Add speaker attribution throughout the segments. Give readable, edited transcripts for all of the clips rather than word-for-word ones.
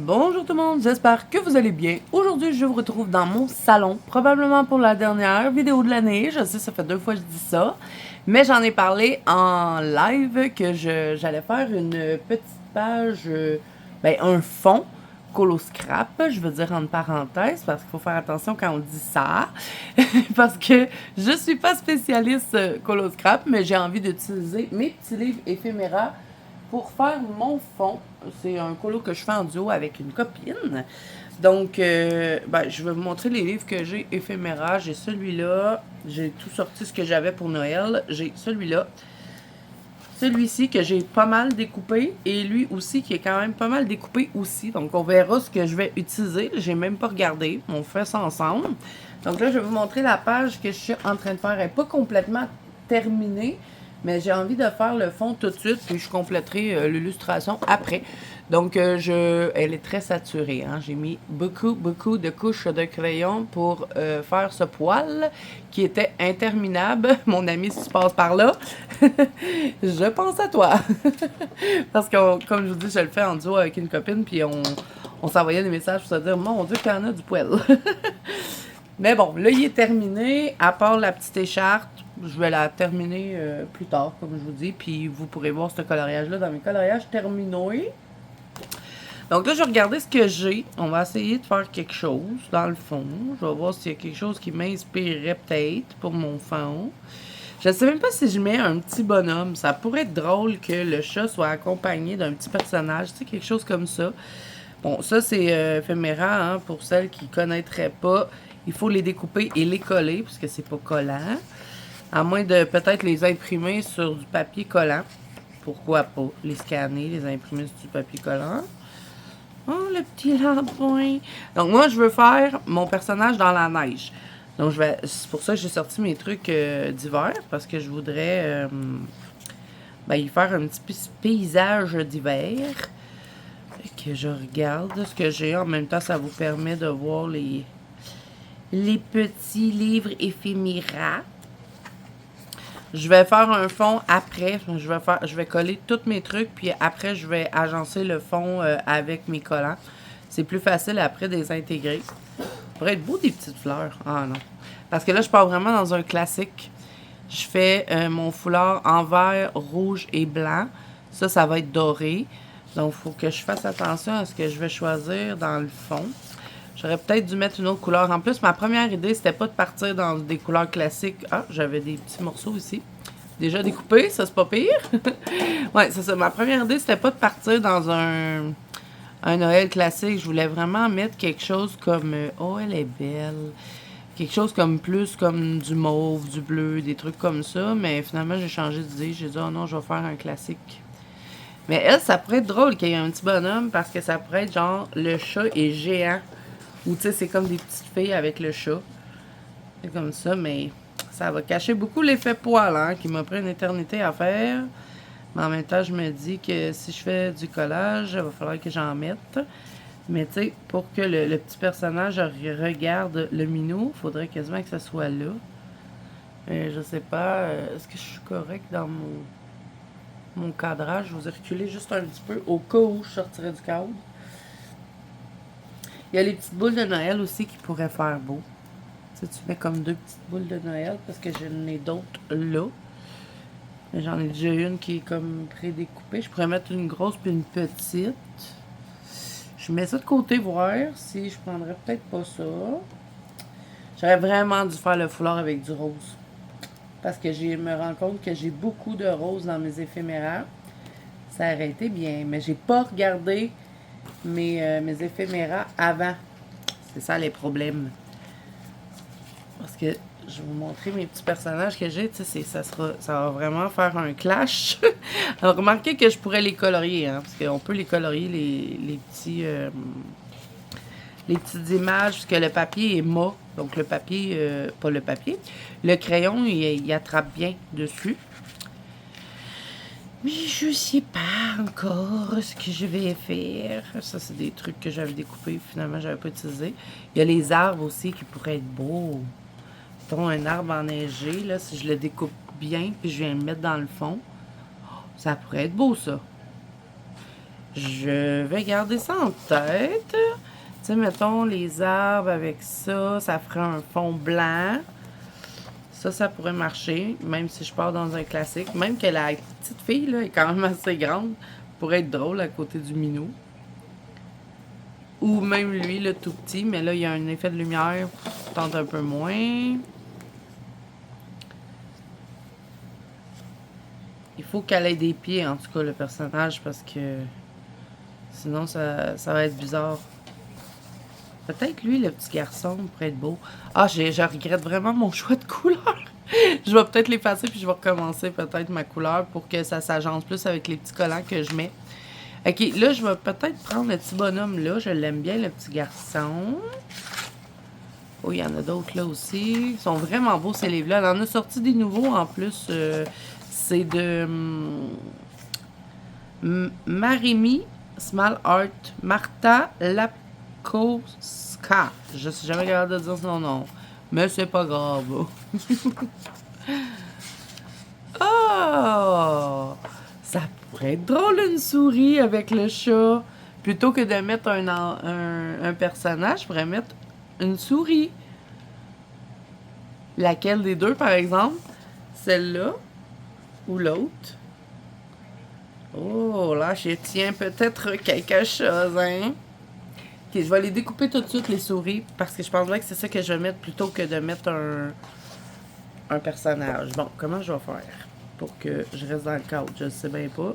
Speaker 1: Bonjour tout le monde, j'espère que vous allez bien. Aujourd'hui, je vous retrouve dans mon salon, probablement pour la dernière vidéo de l'année. Je sais, ça fait 2 fois que je dis ça, mais j'en ai parlé en live que j'allais faire une petite page, un fond colo scrap, je veux dire entre parenthèses, parce qu'il faut faire attention quand on dit ça, parce que je suis pas spécialiste colo scrap, mais j'ai envie d'utiliser mes petits livres éphéméras pour faire mon fond. C'est un colo que je fais en duo avec une copine. Donc, je vais vous montrer les livres que j'ai éphéméra. J'ai celui-là. J'ai tout sorti ce que j'avais pour Noël. J'ai celui-là. Celui-ci que j'ai pas mal découpé. Et lui aussi qui est quand même pas mal découpé aussi. Donc, on verra ce que je vais utiliser. J'ai même pas regardé. On fait ça ensemble. Donc là, je vais vous montrer la page que je suis en train de faire. Elle n'est pas complètement terminée. Mais j'ai envie de faire le fond tout de suite, puis je compléterai l'illustration après. Donc, elle est très saturée. Hein? J'ai mis beaucoup de couches de crayon pour faire ce poil qui était interminable. Mon ami, si tu passes par là, je pense à toi. Parce que, comme je vous dis, je le fais en duo avec une copine, puis on s'envoyait des messages pour se dire « Mon Dieu, qu'il y en a du poil! » Mais bon, là, il est terminé. À part la petite écharpe, je vais la terminer plus tard, comme je vous dis. Puis vous pourrez voir ce coloriage-là dans mes coloriages terminés. Donc là, je vais regarder ce que j'ai. On va essayer de faire quelque chose dans le fond. Je vais voir s'il y a quelque chose qui m'inspirerait peut-être pour mon fond. Je ne sais même pas si je mets un petit bonhomme. Ça pourrait être drôle que le chat soit accompagné d'un petit personnage. Tu sais, quelque chose comme ça. Bon, ça, c'est éphéméra, hein, pour celles qui ne connaîtraient pas. Il faut les découper et les coller, parce que c'est pas collant. À moins de peut-être les imprimer sur du papier collant. Pourquoi pas les scanner, les imprimer sur du papier collant. Oh, le petit lapin! Donc, moi, je veux faire mon personnage dans la neige. Donc, c'est pour ça que j'ai sorti mes trucs d'hiver, parce que je voudrais y faire un petit paysage d'hiver. Que je regarde ce que j'ai. En même temps, ça vous permet de voir les petits livres éphéméras. Je vais faire un fond après. Je vais coller tous mes trucs, puis après, je vais agencer le fond avec mes collants. C'est plus facile après de les intégrer. Ça pourrait être beau des petites fleurs. Ah non. Parce que là, je pars vraiment dans un classique. Je fais mon foulard en vert, rouge et blanc. Ça va être doré. Donc, il faut que je fasse attention à ce que je vais choisir dans le fond. J'aurais peut-être dû mettre une autre couleur. En plus, ma première idée, c'était pas de partir dans des couleurs classiques. Ah, j'avais des petits morceaux ici. Déjà découpés, ça c'est pas pire. Ouais, c'est ça. Ma première idée, c'était pas de partir dans un Noël classique. Je voulais vraiment mettre quelque chose comme... oh, elle est belle. Quelque chose comme plus comme du mauve, du bleu, des trucs comme ça. Mais finalement, j'ai changé d'idée. J'ai dit, oh non, je vais faire un classique. Mais elle, ça pourrait être drôle qu'il y ait un petit bonhomme parce que ça pourrait être genre le chat est géant. Ou tu sais, c'est comme des petites filles avec le chat. C'est comme ça, mais ça va cacher beaucoup l'effet poil, hein, qui m'a pris une éternité à faire. Mais en même temps, je me dis que si je fais du collage, il va falloir que j'en mette. Mais tu sais, pour que le petit personnage regarde le minou, il faudrait quasiment que ça soit là. Je sais pas, est-ce que je suis correct dans mon cadrage? Je vous ai reculé juste un petit peu au cas où je sortirais du cadre. Il y a les petites boules de Noël aussi qui pourraient faire beau. Tu sais, tu mets comme 2 petites boules de Noël parce que j'en ai d'autres là. J'en ai déjà une qui est comme prédécoupée. Je pourrais mettre une grosse puis une petite. Je mets ça de côté voir si je prendrais peut-être pas ça. J'aurais vraiment dû faire le foulard avec du rose. Parce que je me rends compte que j'ai beaucoup de rose dans mes éphéméras. Ça aurait été bien. Mais j'ai pas regardé mes éphéméras avant. C'est ça les problèmes. Parce que je vais vous montrer mes petits personnages que j'ai. Tu sais, ça va vraiment faire un clash. Alors, remarquez que je pourrais les colorier. Hein, parce qu'on peut les colorier, les petites images. Parce que le papier est mat. Donc, le papier, pas le papier. Le crayon, il attrape bien dessus. Mais je sais pas encore ce que je vais faire. Ça, c'est des trucs que j'avais découpés. Finalement, j'avais pas utilisé. Il y a les arbres aussi qui pourraient être beaux. Mettons un arbre enneigé, là, si je le découpe bien, puis je viens le mettre dans le fond. Ça pourrait être beau, ça. Je vais garder ça en tête. Tu sais, mettons les arbres avec ça, ça ferait un fond blanc. Ça pourrait marcher, même si je pars dans un classique. Même que la petite fille, là, est quand même assez grande. Pourrait être drôle à côté du minou. Ou même lui, le tout petit, mais là, il y a un effet de lumière, tente un peu moins. Il faut qu'elle ait des pieds, en tout cas, le personnage, parce que sinon, ça va être bizarre. Peut-être lui, le petit garçon, pourrait être beau. Ah, je regrette vraiment mon choix de couleur. Je vais peut-être l'effacer, puis je vais recommencer peut-être ma couleur pour que ça s'agence plus avec les petits collants que je mets. Ok, là, je vais peut-être prendre le petit bonhomme là. Je l'aime bien, le petit garçon. Oh, il y en a d'autres là aussi. Ils sont vraiment beaux, ces livres-là. Elle en a sorti des nouveaux en plus. C'est de Marimi Small Art. Martha Lapkowska. Je suis jamais capable de dire son nom. Mais c'est pas grave. Oh! Ça pourrait être drôle, une souris avec le chat. Plutôt que de mettre un personnage, je pourrais mettre une souris. Laquelle des deux, par exemple? Celle-là ou l'autre? Oh, là, je tiens peut-être quelque chose, hein? Ok, je vais les découper tout de suite, les souris, parce que je pense que c'est ça que je vais mettre plutôt que de mettre un personnage. Bon, comment je vais faire pour que je reste dans le cadre? Je ne sais bien pas.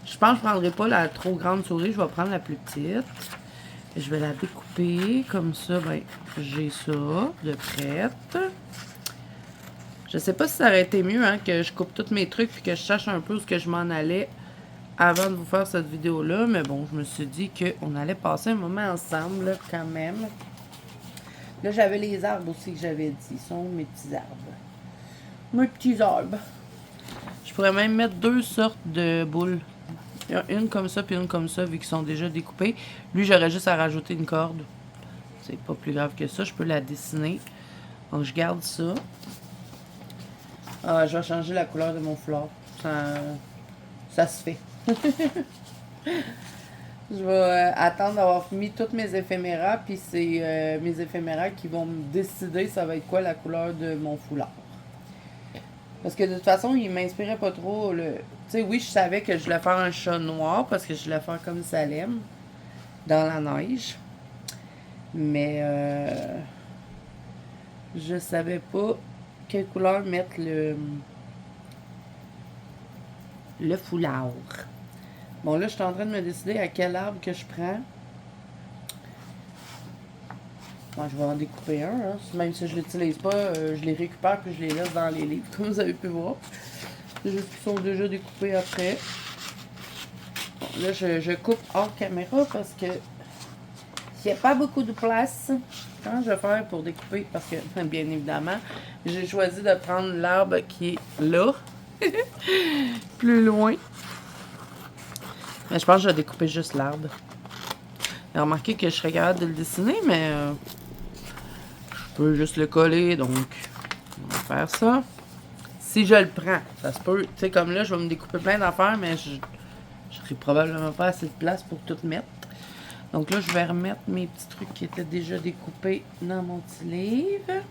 Speaker 1: Je pense que je ne prendrai pas la trop grande souris, je vais prendre la plus petite. Je vais la découper comme ça. Ben, j'ai ça de prête. Je sais pas si ça aurait été mieux hein, que je coupe tous mes trucs puis que je cherche un peu où que je m'en allais avant de vous faire cette vidéo-là. Mais bon, je me suis dit qu'on allait passer un moment ensemble là, quand même. Là, j'avais les arbres aussi que j'avais dit. Ce sont mes petits arbres. Mes petits arbres. Je pourrais même mettre deux sortes de boules. Une comme ça puis une comme ça vu qu'ils sont déjà découpés. Lui, j'aurais juste à rajouter une corde. C'est pas plus grave que ça. Je peux la dessiner. Donc, je garde ça. Ah, je vais changer la couleur de mon foulard. Ça se fait. Je vais attendre d'avoir mis toutes mes éphéméras. Puis c'est mes éphéméras qui vont me décider ça va être quoi la couleur de mon foulard. Parce que de toute façon, il m'inspirait pas trop. Tu sais, oui, je savais que je voulais faire un chat noir parce que je voulais faire comme Salem dans la neige. Mais je savais pas quelle couleur mettre le foulard. Bon, là, je suis en train de me décider à quel arbre que je prends. Bon, je vais en découper un. Hein. Même si je ne l'utilise pas, je les récupère puis je les laisse dans les livres, comme vous avez pu voir. C'est juste qu'ils sont déjà découpés après. Bon, là, je coupe hors caméra parce que il n'y a pas beaucoup de place. Comment je vais faire pour découper? Parce que, bien évidemment, j'ai choisi de prendre l'arbre qui est là. Plus loin. Mais je pense que je vais découper juste l'arbre. Remarquez que je serais capable de le dessiner, mais je peux juste le coller. Donc, on va faire ça. Si je le prends, ça se peut. Tu sais, comme là, je vais me découper plein d'affaires, mais je n'aurai probablement pas assez de place pour tout mettre. Donc là, je vais remettre mes petits trucs qui étaient déjà découpés dans mon petit livre.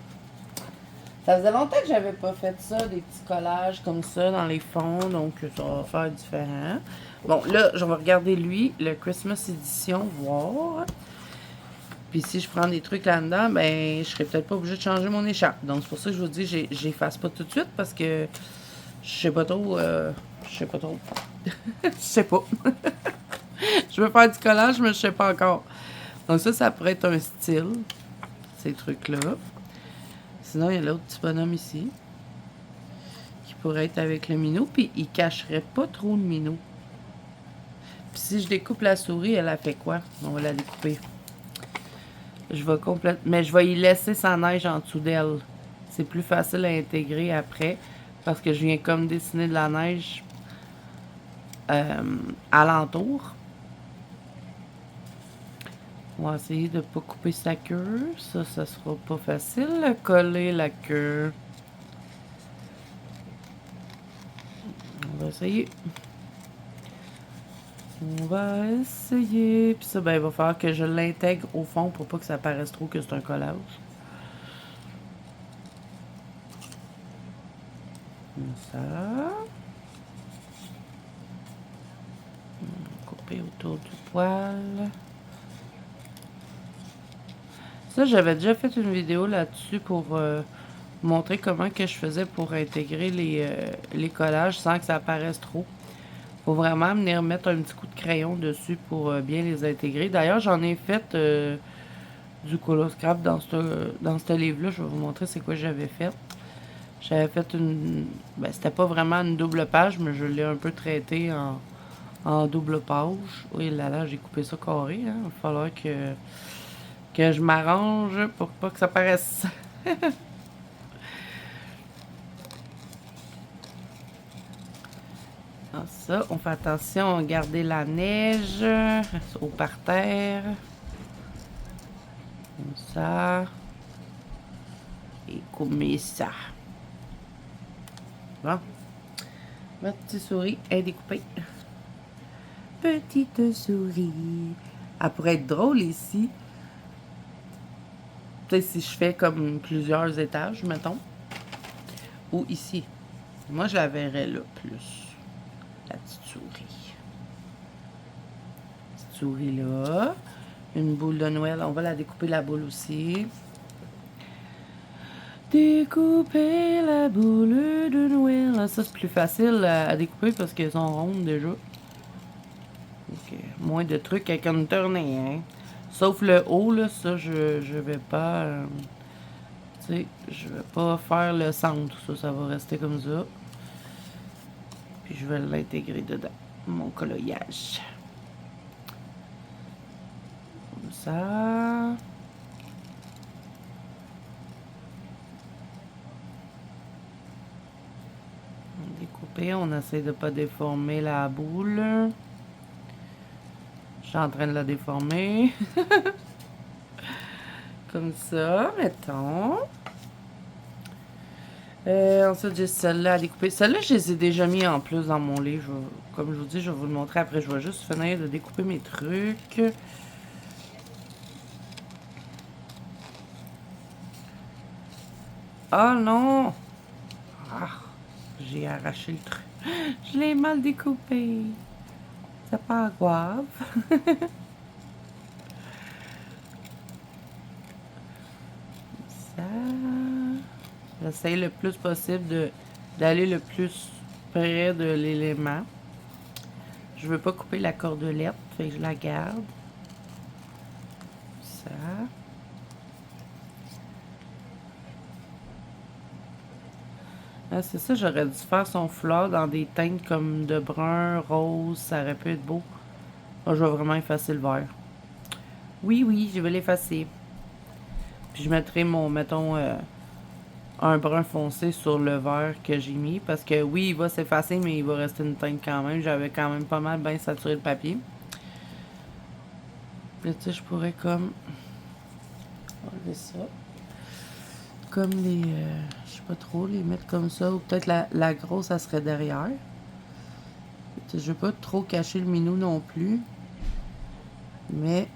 Speaker 1: Ça faisait longtemps que j'avais pas fait ça, des petits collages comme ça dans les fonds, donc ça va faire différent. Bon, là, je vais regarder lui, le Christmas Edition, voir. Puis si je prends des trucs là-dedans, ben, je serais peut-être pas obligée de changer mon écharpe. Donc c'est pour ça que je vous dis, j'efface pas tout de suite parce que je sais pas trop. Je sais pas trop. Je sais pas. Je veux faire du collage, mais je sais pas encore. Donc ça pourrait être un style, ces trucs-là. Sinon, il y a l'autre petit bonhomme ici, qui pourrait être avec le minou, puis il cacherait pas trop le minou. Puis si je découpe la souris, elle a fait quoi? On va la découper. Je vais mais je vais y laisser sa neige en dessous d'elle. C'est plus facile à intégrer après, parce que je viens comme dessiner de la neige alentour. On va essayer de ne pas couper sa queue. Ça sera pas facile. Coller la queue. On va essayer. On va essayer. Puis ça, ben, il va falloir que je l'intègre au fond pour pas que ça paraisse trop que c'est un collage. Comme ça. Couper autour du poil. Ça, j'avais déjà fait une vidéo là-dessus pour montrer comment que je faisais pour intégrer les collages sans que ça apparaisse trop. Faut vraiment venir mettre un petit coup de crayon dessus pour bien les intégrer. D'ailleurs, j'en ai fait du Coloscrap dans ce livre-là. Je vais vous montrer c'est quoi j'avais fait. J'avais fait une... Ben, c'était pas vraiment une double page, mais je l'ai un peu traité en double page. Oui, là, j'ai coupé ça carré. Hein. Il va falloir que je m'arrange pour pas que ça paraisse. Alors ça, on fait attention à garder la neige au parterre. Comme ça. Et comme ça. Bon. Ma petite souris est découpée. Petite souris. Elle pourrait être drôle ici. Peut-être si je fais comme plusieurs étages, mettons. Ou ici. Moi, je la verrais là, plus. La petite souris. Petite souris là. Une boule de Noël. On va la découper la boule aussi. Découper la boule de Noël. Ça, c'est plus facile à découper parce qu'elles sont rondes déjà. Ok. Moins de trucs avec une tournée, hein. Sauf le haut, là, ça, je vais pas... tu sais, je vais pas faire le centre. Ça va rester comme ça. Puis je vais l'intégrer dedans. Mon coloriage. Comme ça. Découper, on essaie de pas déformer la boule. Je suis en train de la déformer. Comme ça, mettons. Ensuite, j'ai celle-là à découper. Celle-là, je les ai déjà mis en plus dans mon livre. Comme je vous dis, je vais vous le montrer après. Je vais juste finir de découper mes trucs. Oh non! Ah, j'ai arraché le truc. Je l'ai mal découpé. C'est pas grave. Ça. J'essaie le plus possible d'aller le plus près de l'élément. Je veux pas couper la cordelette, fait que je la garde. Ça. Ah, c'est ça, j'aurais dû faire son foulard dans des teintes comme de brun, rose, ça aurait pu être beau. Là, je vais vraiment effacer le vert. Oui, oui, je vais l'effacer. Puis je mettrai mon, mettons, un brun foncé sur le vert que j'ai mis. Parce que oui, il va s'effacer, mais il va rester une teinte quand même. J'avais quand même pas mal bien saturé le papier. Là, tu sais, je pourrais comme enlever ça. Comme les... je sais pas trop, les mettre comme ça. Ou peut-être la grosse, ça serait derrière. Je veux pas trop cacher le minou non plus. Mais...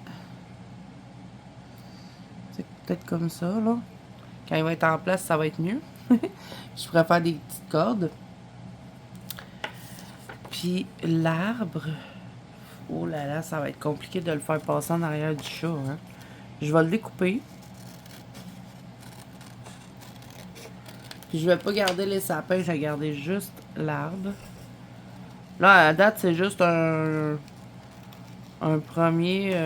Speaker 1: c'est peut-être comme ça, là. Quand il va être en place, ça va être mieux. Je pourrais faire des petites cordes. Puis l'arbre... oh là là, ça va être compliqué de le faire passer en arrière du chat, hein. Je vais le découper. Puis je vais pas garder les sapins, je vais garder juste l'arbre. Là, à date, c'est juste un premier...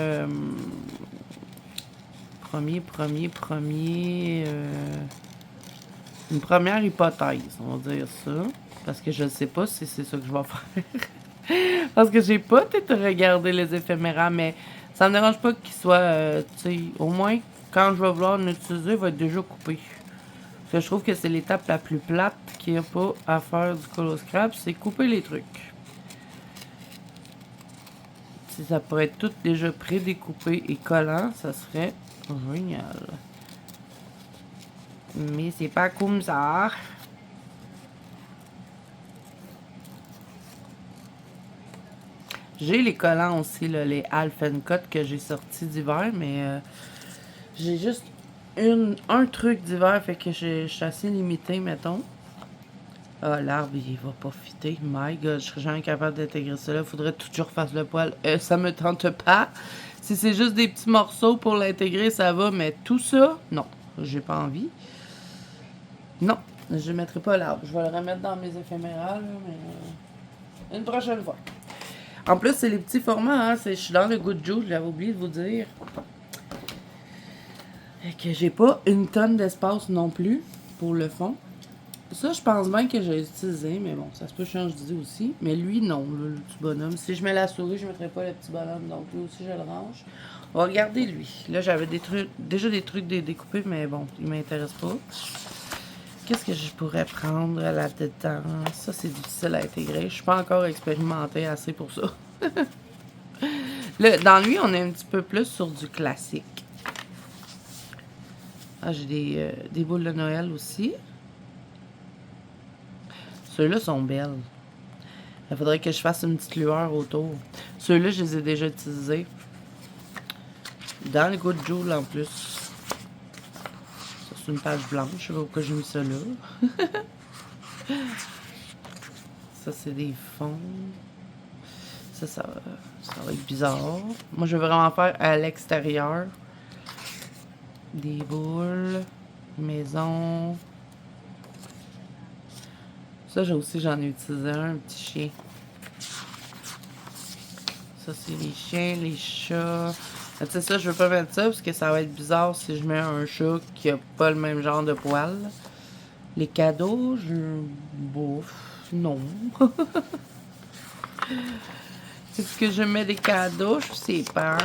Speaker 1: une première hypothèse, on va dire ça. Parce que je ne sais pas si c'est ça que je vais faire. Parce que j'ai pas tout regardé les éphéméras, mais ça me dérange pas qu'il soit, tu sais, au moins, quand je vais vouloir l'utiliser, il va être déjà coupé. Parce que je trouve que c'est l'étape la plus plate qu'il n'y a pas à faire du Coloscrap, c'est couper les trucs. Si ça pourrait être tout déjà pré-découpé et collant, ça serait génial. Mais c'est pas comme ça. J'ai les collants aussi, là, les Alphencut que j'ai sortis d'hiver, mais j'ai juste un truc d'hiver, fait que je suis assez limitée, mettons. Ah, l'arbre, il va pas fitter. My God, je serais jamais capable d'intégrer ça là. Faudrait tout que je refasse le poil. Ça me tente pas. Si c'est juste des petits morceaux pour l'intégrer, ça va, mais tout ça, non. J'ai pas envie. Non, je mettrai pas l'arbre. Je vais le remettre dans mes éphémérales, mais une prochaine fois. En plus, c'est les petits formats, hein. Je suis dans le Good Juice, j'avais oublié de vous dire. Et que j'ai pas une tonne d'espace non plus pour le fond. Ça, je pense bien que j'ai utilisé, mais bon, ça se peut changer d'idée aussi. Mais lui, non, là, le petit bonhomme. Si je mets la souris, je ne mettrai pas le petit bonhomme, donc lui aussi, je le range. On va regarder lui. Là, j'avais déjà des trucs découpés, mais bon, il m'intéresse pas. Qu'est-ce que je pourrais prendre là-dedans? Ça, c'est difficile à intégrer. Je suis pas encore expérimentée assez pour ça. Là, dans lui, on est un petit peu plus sur du classique. Ah, j'ai des boules de Noël aussi. Ceux-là sont belles. Il faudrait que je fasse une petite lueur autour. Ceux-là, je les ai déjà utilisés. Dans le Good Juice en plus. Ça, c'est une page blanche. Je sais pas pourquoi j'ai mis ça là. Ça, c'est des fonds. Ça va être bizarre. Moi, je veux vraiment faire à l'extérieur. Des boules. Maison. Ça, j'en ai utilisé un petit chien. Ça, c'est les chiens, les chats. Tu sais, ça, je veux pas mettre ça parce que ça va être bizarre si je mets un chat qui a pas le même genre de poils. Les cadeaux, je bouffe. Non. Est-ce que je mets des cadeaux? Je sais pas.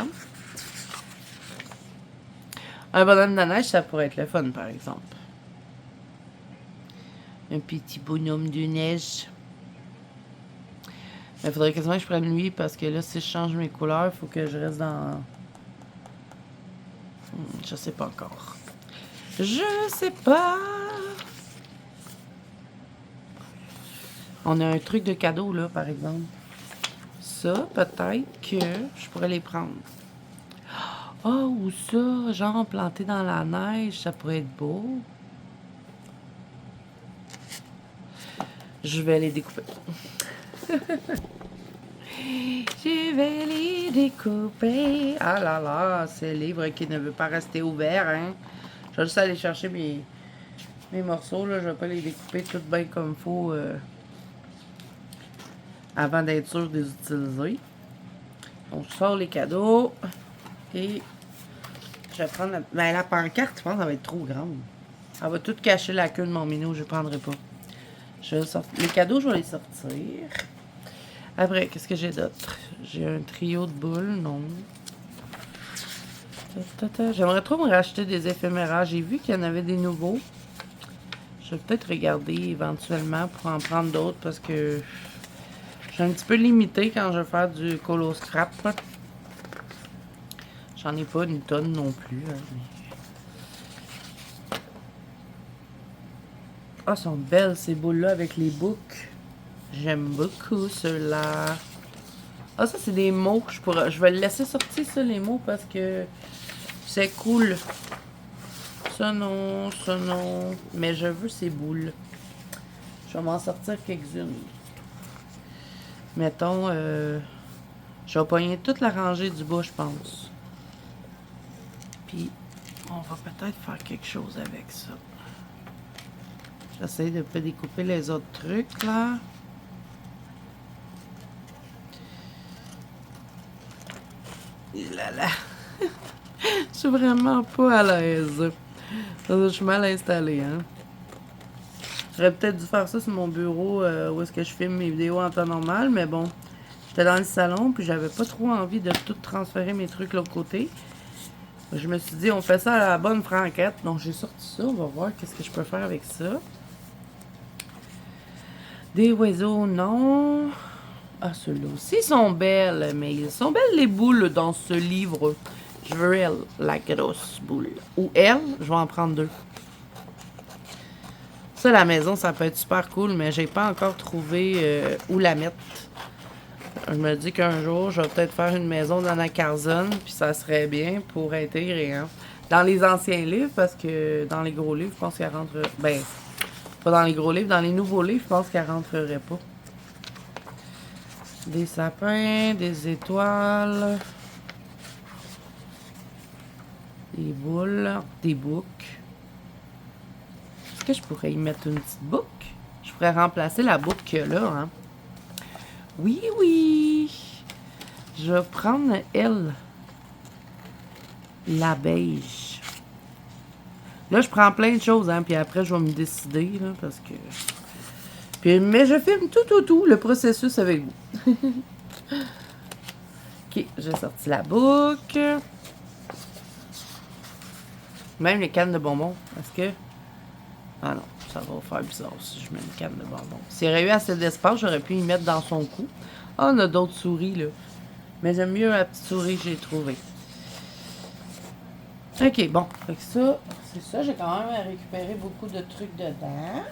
Speaker 1: Un bonhomme de neige, ça pourrait être le fun, par exemple. Un petit bonhomme de neige. Il faudrait quasiment que je prenne lui parce que là, si je change mes couleurs, il faut que je reste dans... Je sais pas encore. Je sais pas. On a un truc de cadeau, là, par exemple. Ça, peut-être que je pourrais les prendre. Oh, ou ça, genre planté dans la neige, ça pourrait être beau. Je vais les découper. Je vais les découper. Ah là là, c'est le livre qui ne veut pas rester ouvert, hein. Je vais juste aller chercher mes morceaux, là. Je vais pas les découper tout bien comme il faut avant d'être sûr de les utiliser. Donc, je sors les cadeaux. Et je vais prendre la pancarte, je pense qu'elle va être trop grande. Elle va tout cacher la queue de mon minou, je ne prendrai pas. Les cadeaux, je vais les sortir. Après, qu'est-ce que j'ai d'autre? J'ai un trio de boules, non. J'aimerais trop me racheter des éphémérales. J'ai vu qu'il y en avait des nouveaux. Je vais peut-être regarder éventuellement pour en prendre d'autres parce que je suis un petit peu limitée quand je vais faire du colo scrap. J'en ai pas une tonne non plus. Ah, elles sont belles ces boules-là avec les boucles. J'aime beaucoup ceux-là. Ah, ça, c'est des mots que je vais le laisser sortir, ça, les mots, parce que c'est cool. Ça, non, ça, non. Mais je veux ces boules. Je vais m'en sortir quelques-unes. Mettons, je vais pogner toute la rangée du bas, je pense. Puis, on va peut-être faire quelque chose avec ça. J'essaie de pas découper les autres trucs, là. Et là là. Je suis vraiment pas à l'aise. Je suis mal installée, hein. J'aurais peut-être dû faire ça sur mon bureau où est-ce que je filme mes vidéos en temps normal, mais bon. J'étais dans le salon, puis j'avais pas trop envie de tout transférer mes trucs de l'autre côté. Je me suis dit, on fait ça à la bonne franquette. Donc, j'ai sorti ça. On va voir qu'est-ce que je peux faire avec ça. Des oiseaux, non. Ah, ceux-là aussi sont belles, mais ils sont belles les boules dans ce livre. Je veux elle, la grosse boule. Ou elle, je vais en prendre deux. Ça, la maison, ça peut être super cool, mais j'ai pas encore trouvé où la mettre. je me dis qu'un jour, je vais peut-être faire une maison d'Anna Carzon, puis ça serait bien pour intégrer, hein. Dans les anciens livres, parce que dans les gros livres, je pense qu'elle rentre... Ben, pas dans les gros livres, dans les nouveaux livres, je pense qu'elle rentrerait pas. Des sapins, des étoiles, des boules, des boucs. Est-ce que je pourrais y mettre une petite boucle? Je pourrais remplacer la boucle qu'il y a là, hein? Oui, oui! Je vais prendre, elle, la beige. Là, je prends plein de choses, hein, puis après, je vais me décider, là, parce que... Puis, mais je filme tout, le processus avec vous. Ok, j'ai sorti la boucle. Même les cannes de bonbons, est-ce que... Ah non, ça va faire bizarre si je mets une canne de bonbons. S'il y aurait eu assez d'espace, j'aurais pu y mettre dans son cou. Ah, on a d'autres souris, là. Mais j'aime mieux la petite souris que j'ai trouvée. Ok, bon. Fait que ça, c'est ça. J'ai quand même récupéré beaucoup de trucs dedans.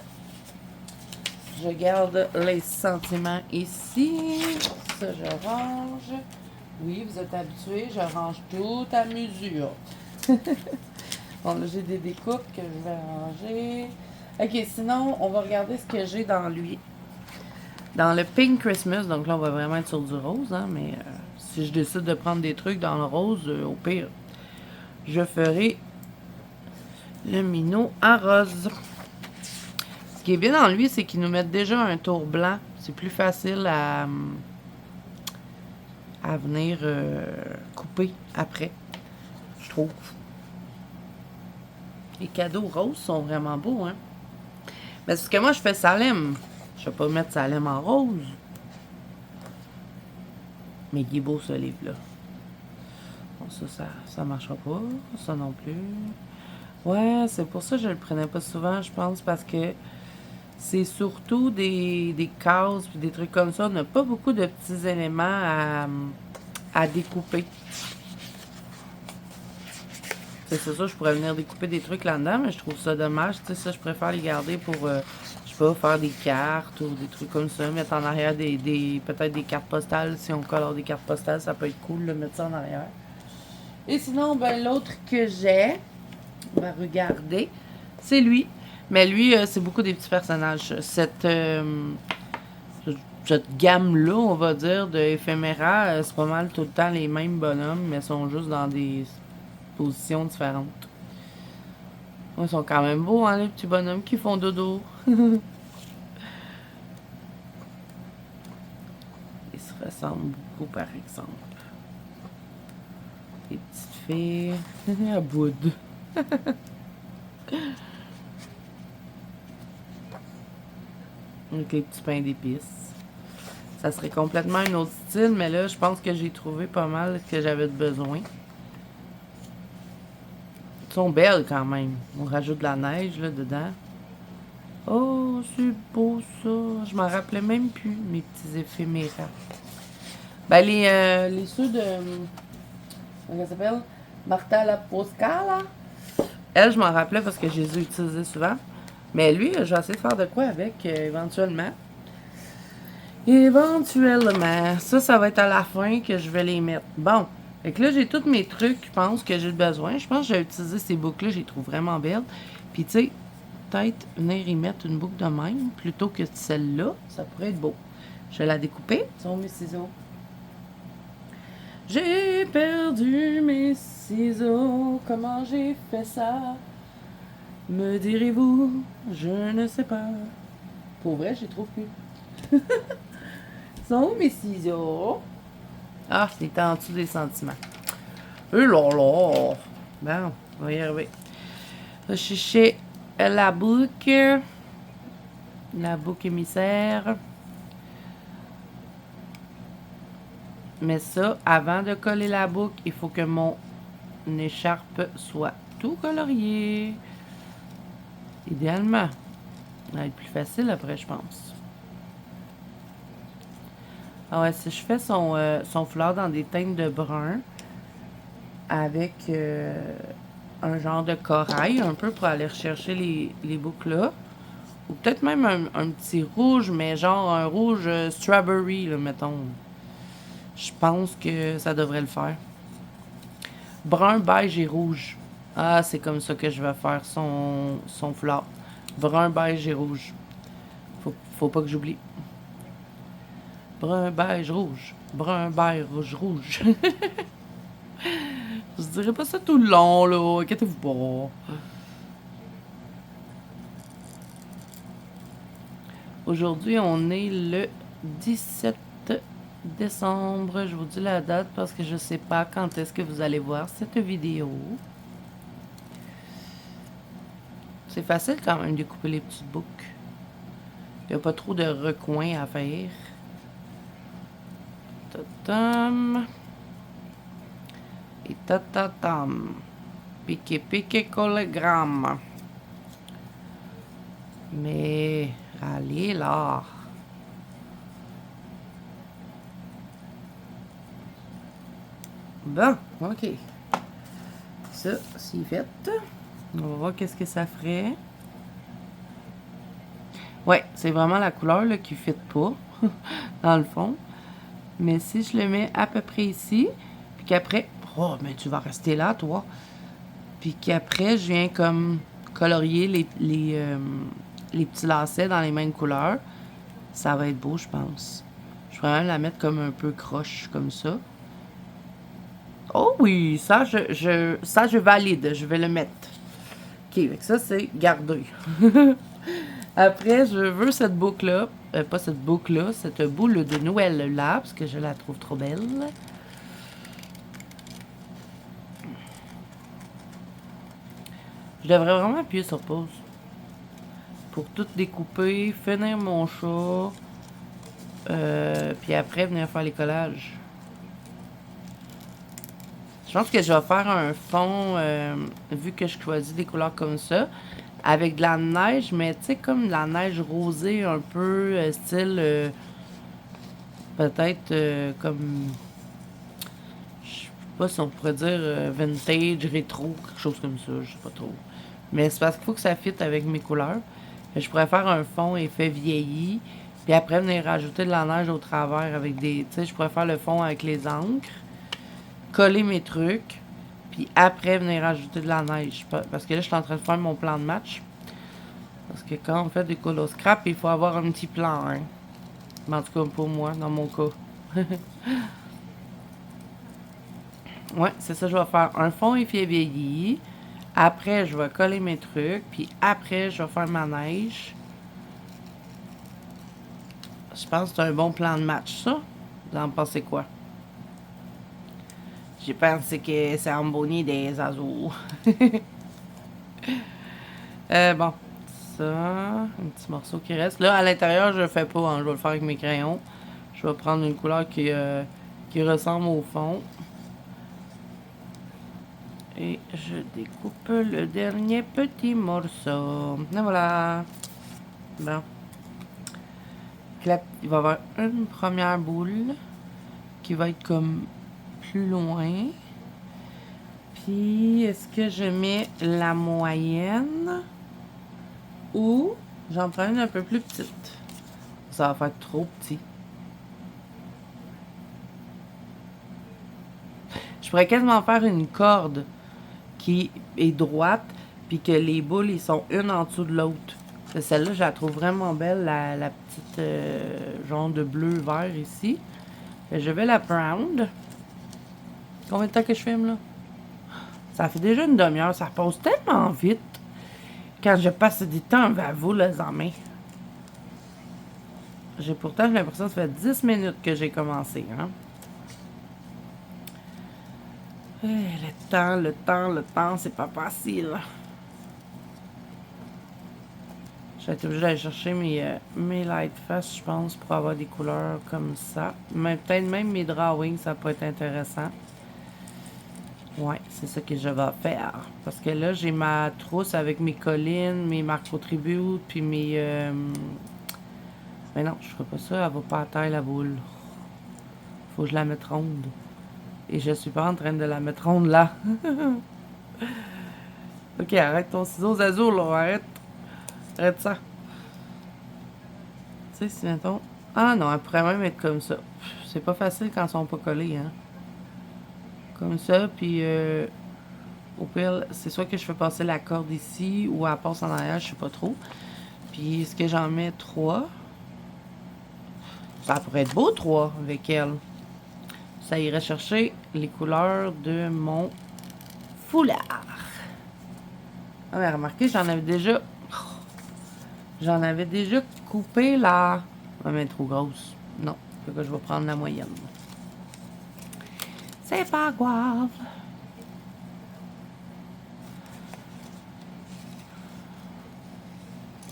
Speaker 1: Je garde les sentiments ici. Ça, je range. Oui, vous êtes habitués, je range tout à mesure. Bon, là, j'ai des découpes que je vais ranger. Ok, sinon, on va regarder ce que j'ai dans lui. Dans le Pink Christmas, donc là, on va vraiment être sur du rose, hein, mais si je décide de prendre des trucs dans le rose, au pire, je ferai le minot en rose. Ce qui est bien dans lui, c'est qu'ils nous mettent déjà un tour blanc. C'est plus facile à venir couper après, je trouve. Les cadeaux roses sont vraiment beaux, hein. Mais c'est ce que moi, je fais Salem. Je vais pas mettre Salem en rose. Mais il est beau, ce livre-là. Bon, ça marchera pas. Ça non plus. Ouais, c'est pour ça que je le prenais pas souvent, je pense, parce que c'est surtout des cases puis des trucs comme ça. On n'a pas beaucoup de petits éléments à découper. C'est ça, je pourrais venir découper des trucs là-dedans, mais je trouve ça dommage. Tu sais, ça, je préfère les garder pour, je sais pas, faire des cartes ou des trucs comme ça. Mettre en arrière peut-être des cartes postales. Si on colore des cartes postales, ça peut être cool de mettre ça en arrière. Et sinon, ben, l'autre que j'ai, on va regarder, c'est lui. Mais lui, c'est beaucoup des petits personnages. Cette gamme-là, on va dire, de éphéméra, c'est pas mal tout le temps les mêmes bonhommes, mais sont juste dans des positions différentes. Ils sont quand même beaux, hein, les petits bonhommes qui font dodo. Ils se ressemblent beaucoup, par exemple. Les petites filles. À bout. Avec les petits pains d'épices. Ça serait complètement un autre style, mais là, je pense que j'ai trouvé pas mal ce que j'avais de besoin. Ils sont belles quand même. On rajoute de la neige là dedans. Oh, c'est beau ça. Je m'en rappelais même plus, mes petits éphéméras. Ben, les ceux de... Comment ça s'appelle? Martha la Posca, là. Elle, je m'en rappelais parce que je les ai utilisés souvent. Mais lui, je vais essayer de faire de quoi avec, éventuellement. Éventuellement. Ça va être à la fin que je vais les mettre. Bon. Fait que là, j'ai tous mes trucs, je pense, que j'ai besoin. Je pense que j'ai utilisé ces boucles-là, je les trouve vraiment belles. Puis, tu sais, peut-être venir y mettre une boucle de même, plutôt que celle-là. Ça pourrait être beau. Je vais la découper. Ce sont mes ciseaux. J'ai perdu mes ciseaux. Comment j'ai fait ça? Me direz-vous? Je ne sais pas. Pour vrai, je les trouve plus. Sont où mes ciseaux? Ah, c'est en dessous des sentiments. Là là! Bon, on va y arriver. Je suis chez la boucle. La boucle émissaire. Mais ça, avant de coller la boucle, il faut que mon écharpe soit tout coloriée. Idéalement. Ça va être plus facile après, je pense. Ah ouais, si je fais son foulard dans des teintes de brun avec un genre de corail un peu pour aller rechercher les boucles là. Ou peut-être même un petit rouge, mais genre un rouge strawberry, là, mettons. Je pense que ça devrait le faire. Brun, beige et rouge. Ah, c'est comme ça que je vais faire son foulard. Brun, beige et rouge. Faut pas que j'oublie. Brun, beige, rouge. Brun, beige, rouge, rouge. Je dirais pas ça tout le long, là. Inquiétez-vous pas. Aujourd'hui, on est le 17 décembre. Je vous dis la date parce que je sais pas quand est-ce que vous allez voir cette vidéo. C'est facile quand même de couper les petites boucles. Il n'y a pas trop de recoins à faire. Tatam. Et tatatam. Piqué, piqué, collégramme. Mais, allez là. Bon, ok. Ça, c'est fait. On va voir qu'est-ce que ça ferait. Ouais, c'est vraiment la couleur là, qui ne fit pas, dans le fond. Mais si je le mets à peu près ici, puis qu'après... Oh, mais tu vas rester là, toi. Puis qu'après, je viens comme colorier les petits lacets dans les mêmes couleurs. Ça va être beau, je pense. Je pourrais même la mettre comme un peu croche, comme ça. Oh oui, ça, je valide. Je vais le mettre. OK, ça, c'est gardé. Après, je veux cette boucle-là. Pas cette boucle-là, cette boule de Noël-là, parce que je la trouve trop belle. Je devrais vraiment appuyer sur pause. Pour tout découper, finir mon chat. Puis après, venir faire les collages. Je pense que je vais faire un fond, vu que je choisis des couleurs comme ça, avec de la neige, mais tu sais, comme de la neige rosée, un peu style, peut-être comme, je sais pas si on pourrait dire vintage, rétro, quelque chose comme ça, je sais pas trop. Mais c'est parce qu'il faut que ça fitte avec mes couleurs. Je pourrais faire un fond effet vieilli, puis après venir rajouter de la neige au travers avec des, tu sais, je pourrais faire le fond avec les encres, coller mes trucs, puis après venir rajouter de la neige. Parce que là, je suis en train de faire mon plan de match. Parce que quand on fait des colos scrap, il faut avoir un petit plan, hein. Mais en tout cas, pour moi, dans mon cas. Ouais, c'est ça, je vais faire un fond effet vieilli. Après, je vais coller mes trucs. Puis après, je vais faire ma neige. Je pense que c'est un bon plan de match, ça. Vous en pensez quoi? J'ai pensé que c'est en bonnet des azous. Bon, ça, un petit morceau qui reste. Là, à l'intérieur, je le fais pas, hein, je vais le faire avec mes crayons. Je vais prendre une couleur qui ressemble au fond. Et je découpe le dernier petit morceau. Et voilà. Bon. Il va y avoir une première boule qui va être comme plus loin. Puis, est-ce que je mets la moyenne ou j'en prends une un peu plus petite? Ça va faire trop petit. Je pourrais quasiment faire une corde qui est droite, puis que les boules, ils sont une en dessous de l'autre. Celle-là, je la trouve vraiment belle, la petite genre de bleu-vert ici. Je vais la prendre. Combien de temps que je filme, là? Ça fait déjà une demi-heure. Ça repasse tellement vite quand je passe du temps à vous, les amis. J'ai l'impression que ça fait 10 minutes que j'ai commencé, hein? Le temps, c'est pas facile. Je vais être obligée d'aller chercher mes light face, je pense, pour avoir des couleurs comme ça. Mais peut-être même mes drawings, ça peut être intéressant. Ouais, c'est ça que je vais faire. Parce que là, j'ai ma trousse avec mes collines, mes Marco Tribute, puis mes... Mais non, je ferai pas ça, elle va pas à terre, la boule. Faut que je la mette ronde. Et je suis pas en train de la mettre ronde là. Ok, arrête ton ciseau Zazo, là, arrête. Arrête ça. Tu sais, si mettons... Ah non, elle pourrait même être comme ça. c'est pas facile quand ils sont pas collés, hein. Comme ça, puis au pire, c'est soit que je fais passer la corde ici ou elle passe en arrière, je sais pas trop. Puis est-ce que j'en mets 3? Ça pourrait être beau 3 avec elle. Ça irait chercher les couleurs de mon foulard. Ah mais remarquez, j'en avais déjà coupé là. Ah mais trop grosse. Non, fait que je vais prendre la moyenne. C'est pas grave.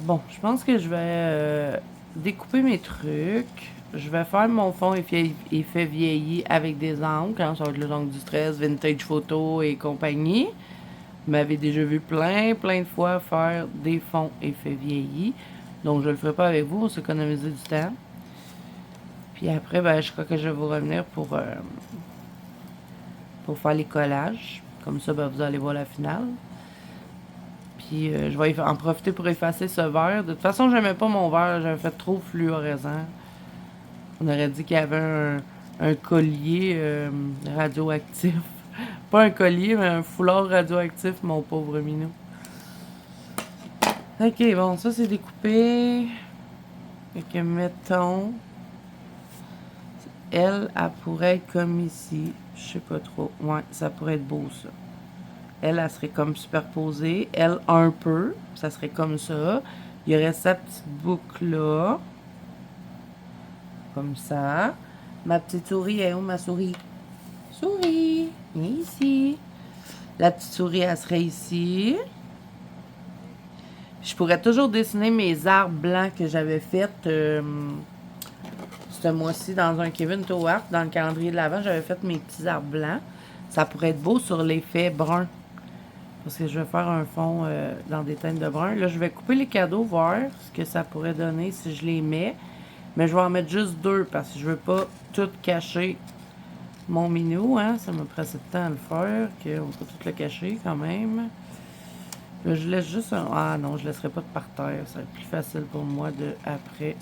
Speaker 1: Bon, je pense que je vais découper mes trucs. Je vais faire mon fond effet vieilli avec des encres. Hein, ça va être le oncle du stress, vintage photo et compagnie. Vous m'avez déjà vu plein de fois faire des fonds effet vieilli. Donc, je le ferai pas avec vous, on s'économise du temps. Puis après, ben, je crois que je vais vous revenir pour faire les collages. Comme ça, ben, vous allez voir la finale. Puis je vais en profiter pour effacer ce verre. De toute façon, j'aimais pas mon verre, j'avais fait trop fluorescent. On aurait dit qu'il y avait un collier radioactif. Pas un collier, mais un foulard radioactif, mon pauvre minou. Ok, bon, ça c'est découpé. Fait que mettons. Elle pourrait être comme ici. Je sais pas trop. Ouais, ça pourrait être beau ça. Elle serait comme superposée. Elle, un peu. Ça serait comme ça. Il y aurait sa petite boucle là. Comme ça. Ma petite souris, elle est où ma souris? Souris! Ici. La petite souris, elle serait ici. Je pourrais toujours dessiner mes arbres blancs que j'avais fait ce mois-ci dans un Kevin Towart. Dans le calendrier de l'Avent, j'avais fait mes petits arbres blancs. Ça pourrait être beau sur l'effet brun. Parce que je vais faire un fond dans des teintes de brun. Là, je vais couper les cadeaux, voir ce que ça pourrait donner si je les mets. Mais je vais en mettre juste 2 parce que je veux pas tout cacher mon minou. Hein? Ça me prend assez de temps à le faire qu'on peut tout le cacher quand même. Là, je laisse juste un... Ah non, je laisserai pas de par terre. Ça va être plus facile pour moi de, après,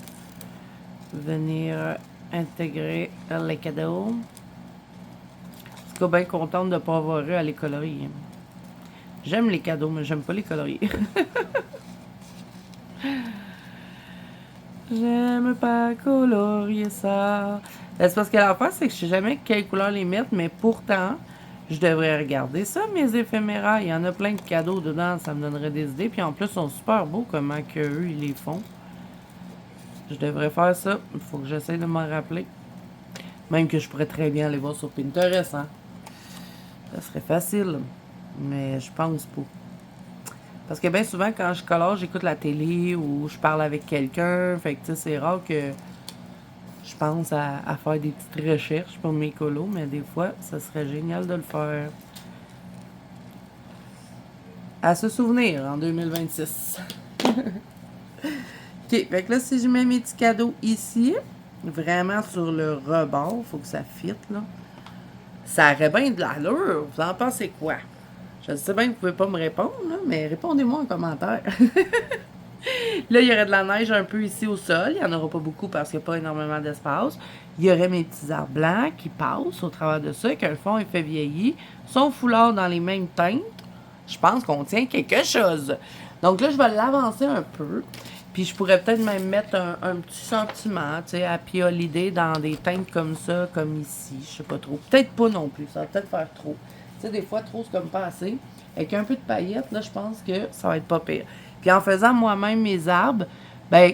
Speaker 1: venir intégrer les cadeaux. Je suis bien contente de ne pas avoir eu à les colorier. J'aime les cadeaux, mais j'aime pas les colorier. J'aime pas colorier ça. C'est parce que l'affaire, c'est que je sais jamais quelle couleur les mettre, mais pourtant, je devrais regarder ça, mes éphéméras. Il y en a plein de cadeaux dedans, ça me donnerait des idées. Puis en plus, ils sont super beaux comment qu'eux, ils les font. Je devrais faire ça. Il faut que j'essaie de m'en rappeler. Même que je pourrais très bien aller voir sur Pinterest, hein. Ça serait facile. Mais je pense pas. Parce que bien souvent, quand je colore, j'écoute la télé ou je parle avec quelqu'un. Fait que, tu sais, c'est rare que je pense à faire des petites recherches pour mes colos. Mais des fois, ça serait génial de le faire. À se souvenir en 2026. Ok, fait que là, si je mets mes petits cadeaux ici, vraiment sur le rebord, faut que ça fitte, là. Ça aurait bien de l'allure. Vous en pensez quoi? Je sais bien que vous pouvez pas me répondre, là, mais répondez-moi en commentaire. Là, il y aurait de la neige un peu ici au sol. Il n'y en aura pas beaucoup parce qu'il n'y a pas énormément d'espace. Il y aurait mes petits arbres blancs qui passent au travers de ça, avec un fond effet vieilli. Son foulard dans les mêmes teintes. Je pense qu'on tient quelque chose. Donc là, je vais l'avancer un peu. Puis je pourrais peut-être même mettre un petit sentiment, tu sais, à Holiday dans des teintes comme ça, comme ici. Je sais pas trop. Peut-être pas non plus. Ça va peut-être faire trop. Tu sais, des fois, trop, c'est comme pas assez. Avec un peu de paillettes, là, je pense que ça va être pas pire. Puis en faisant moi-même mes arbres, ben,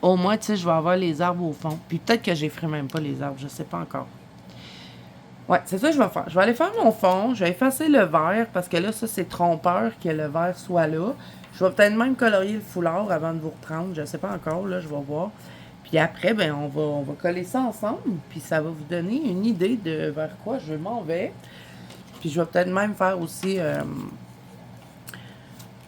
Speaker 1: au moins, tu sais, je vais avoir les arbres au fond. Puis peut-être que j'effraie même pas les arbres, je sais pas encore. Ouais, c'est ça que je vais faire. Je vais aller faire mon fond, je vais effacer le vert, parce que là, ça, c'est trompeur que le vert soit là. Je vais peut-être même colorier le foulard avant de vous reprendre, je sais pas encore, là, je vais voir. Puis après, ben, on va coller ça ensemble, puis ça va vous donner une idée de vers quoi je m'en vais. Puis je vais peut-être même faire aussi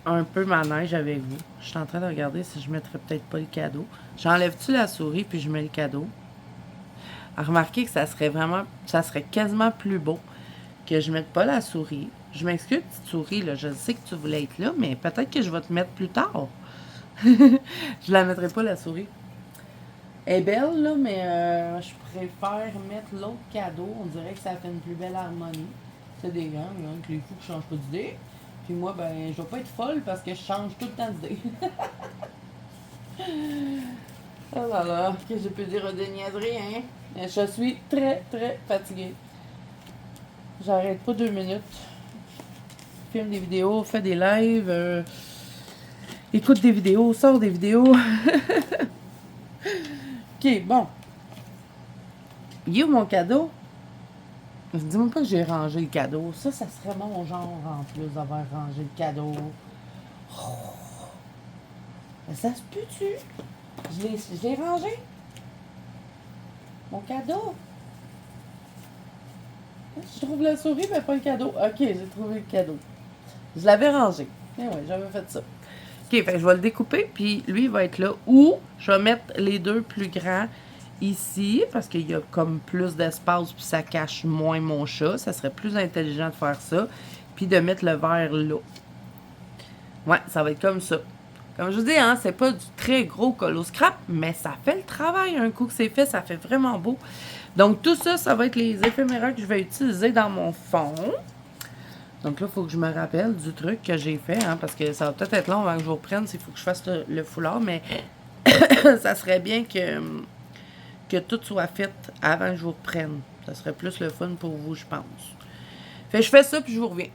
Speaker 1: un peu ma neige avec vous. Je suis en train de regarder si je mettrais peut-être pas le cadeau. J'enlève-tu la souris puis je mets le cadeau? Remarquez que ça serait quasiment plus beau que je mette pas la souris. Je m'excuse, petite souris, là. Je sais que tu voulais être là, mais peut-être que je vais te mettre plus tard. Je la mettrai pas, la souris. Elle est belle, là, mais je préfère mettre l'autre cadeau. On dirait que ça fait une plus belle harmonie. C'est des gants, là, que les fous qui changent pas d'idée. Puis moi, ben, je vais pas être folle parce que je change tout le temps d'idée. Oh là là, que je peux dire de niaiserie, hein? Je suis très, très fatiguée. J'arrête pas 2 minutes. Filme des vidéos, fais des lives, écoute des vidéos, sors des vidéos. Ok, bon. Il est où mon cadeau? Dis-moi pas que j'ai rangé le cadeau. Ça serait mon genre en plus d'avoir rangé le cadeau. Oh. Mais ça se peut-tu? Je l'ai rangé? Mon cadeau? Je trouve la souris, mais pas le cadeau. Ok, j'ai trouvé le cadeau. Je l'avais rangé. Eh ouais, j'avais fait ça. Ok, fait que je vais le découper, puis lui, il va être là. Ou je vais mettre les deux plus grands ici, parce qu'il y a comme plus d'espace, puis ça cache moins mon chat. Ça serait plus intelligent de faire ça. Puis de mettre le verre là. Ouais, ça va être comme ça. Comme je vous dis, hein, c'est pas du très gros colo scrap, mais ça fait le travail. Un coup que c'est fait, ça fait vraiment beau. Donc, tout ça, ça va être les éphéméras que je vais utiliser dans mon fond. Donc là, il faut que je me rappelle du truc que j'ai fait, hein, parce que ça va peut-être être long avant que je vous reprenne s'il faut que je fasse le foulard, mais ça serait bien que tout soit fait avant que je vous reprenne. Ça serait plus le fun pour vous, je pense. Fait que je fais ça, puis je vous reviens.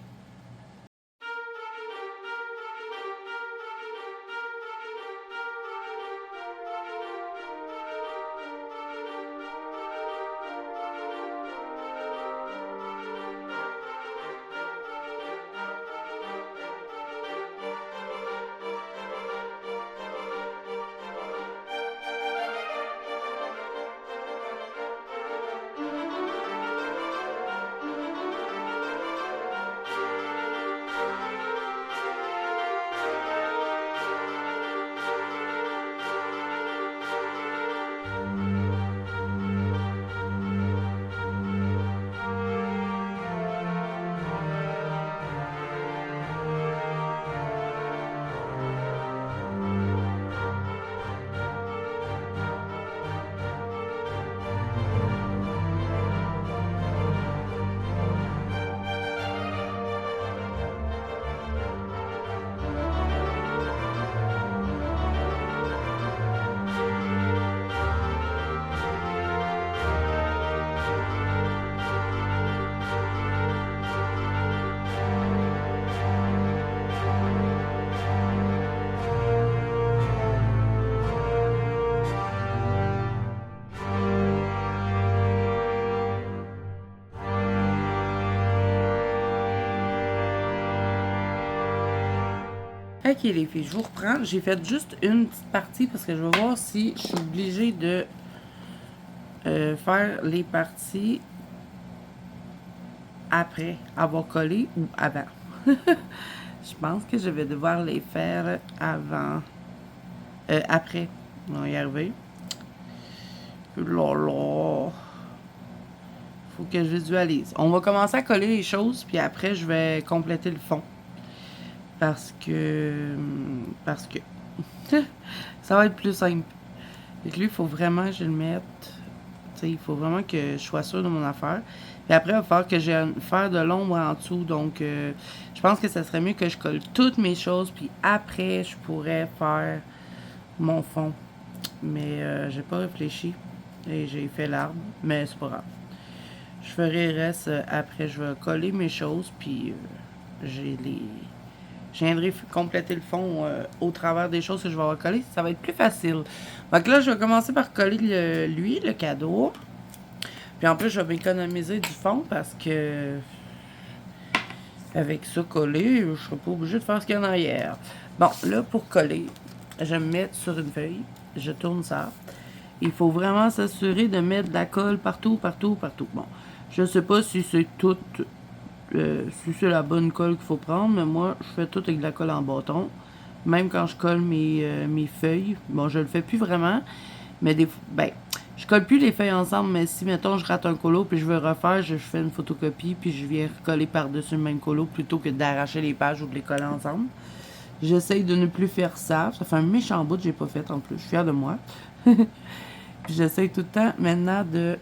Speaker 1: Ok les filles, je vous reprends. J'ai fait juste une petite partie parce que je vais voir si je suis obligée de faire les parties après avoir collé ou avant. Je pense que je vais devoir les faire avant. Après. On va y arriver. Là. Faut que je visualise. On va commencer à coller les choses, puis après, je vais compléter le fond. Parce que ça va être plus simple. Et lui, il faut vraiment que je le mette. T'sais, il faut vraiment que je sois sûre de mon affaire. Puis après, il va falloir que j'ai faire de l'ombre en dessous. Donc, je pense que ça serait mieux que je colle toutes mes choses. Puis après, je pourrais faire mon fond. Mais j'ai pas réfléchi. Et j'ai fait l'arbre. Mais c'est pas grave. Je ferai le reste après. Je vais coller mes choses. Puis j'ai les... Je viendrai compléter le fond au travers des choses que je vais avoir collées. Ça va être plus facile. Donc là, je vais commencer par coller le cadeau. Puis en plus, je vais m'économiser du fond parce que avec ça collé, je ne serai pas obligée de faire ce qu'il y a en arrière. Bon, là, pour coller, je vais me mettre sur une feuille. Je tourne ça. Il faut vraiment s'assurer de mettre de la colle partout, partout, partout. Bon, je ne sais pas si c'est tout... si c'est la bonne colle qu'il faut prendre, mais moi, je fais tout avec de la colle en bâton. Même quand je colle mes feuilles. Bon, je le fais plus vraiment, mais je colle plus les feuilles ensemble, mais si, mettons, je rate un colo, puis je veux refaire, je fais une photocopie, puis je viens recoller par-dessus le même colo, plutôt que d'arracher les pages ou de les coller ensemble. J'essaye de ne plus faire ça. Ça fait un méchant bout que j'ai pas fait, en plus. Je suis fière de moi. Puis j'essaie tout le temps maintenant de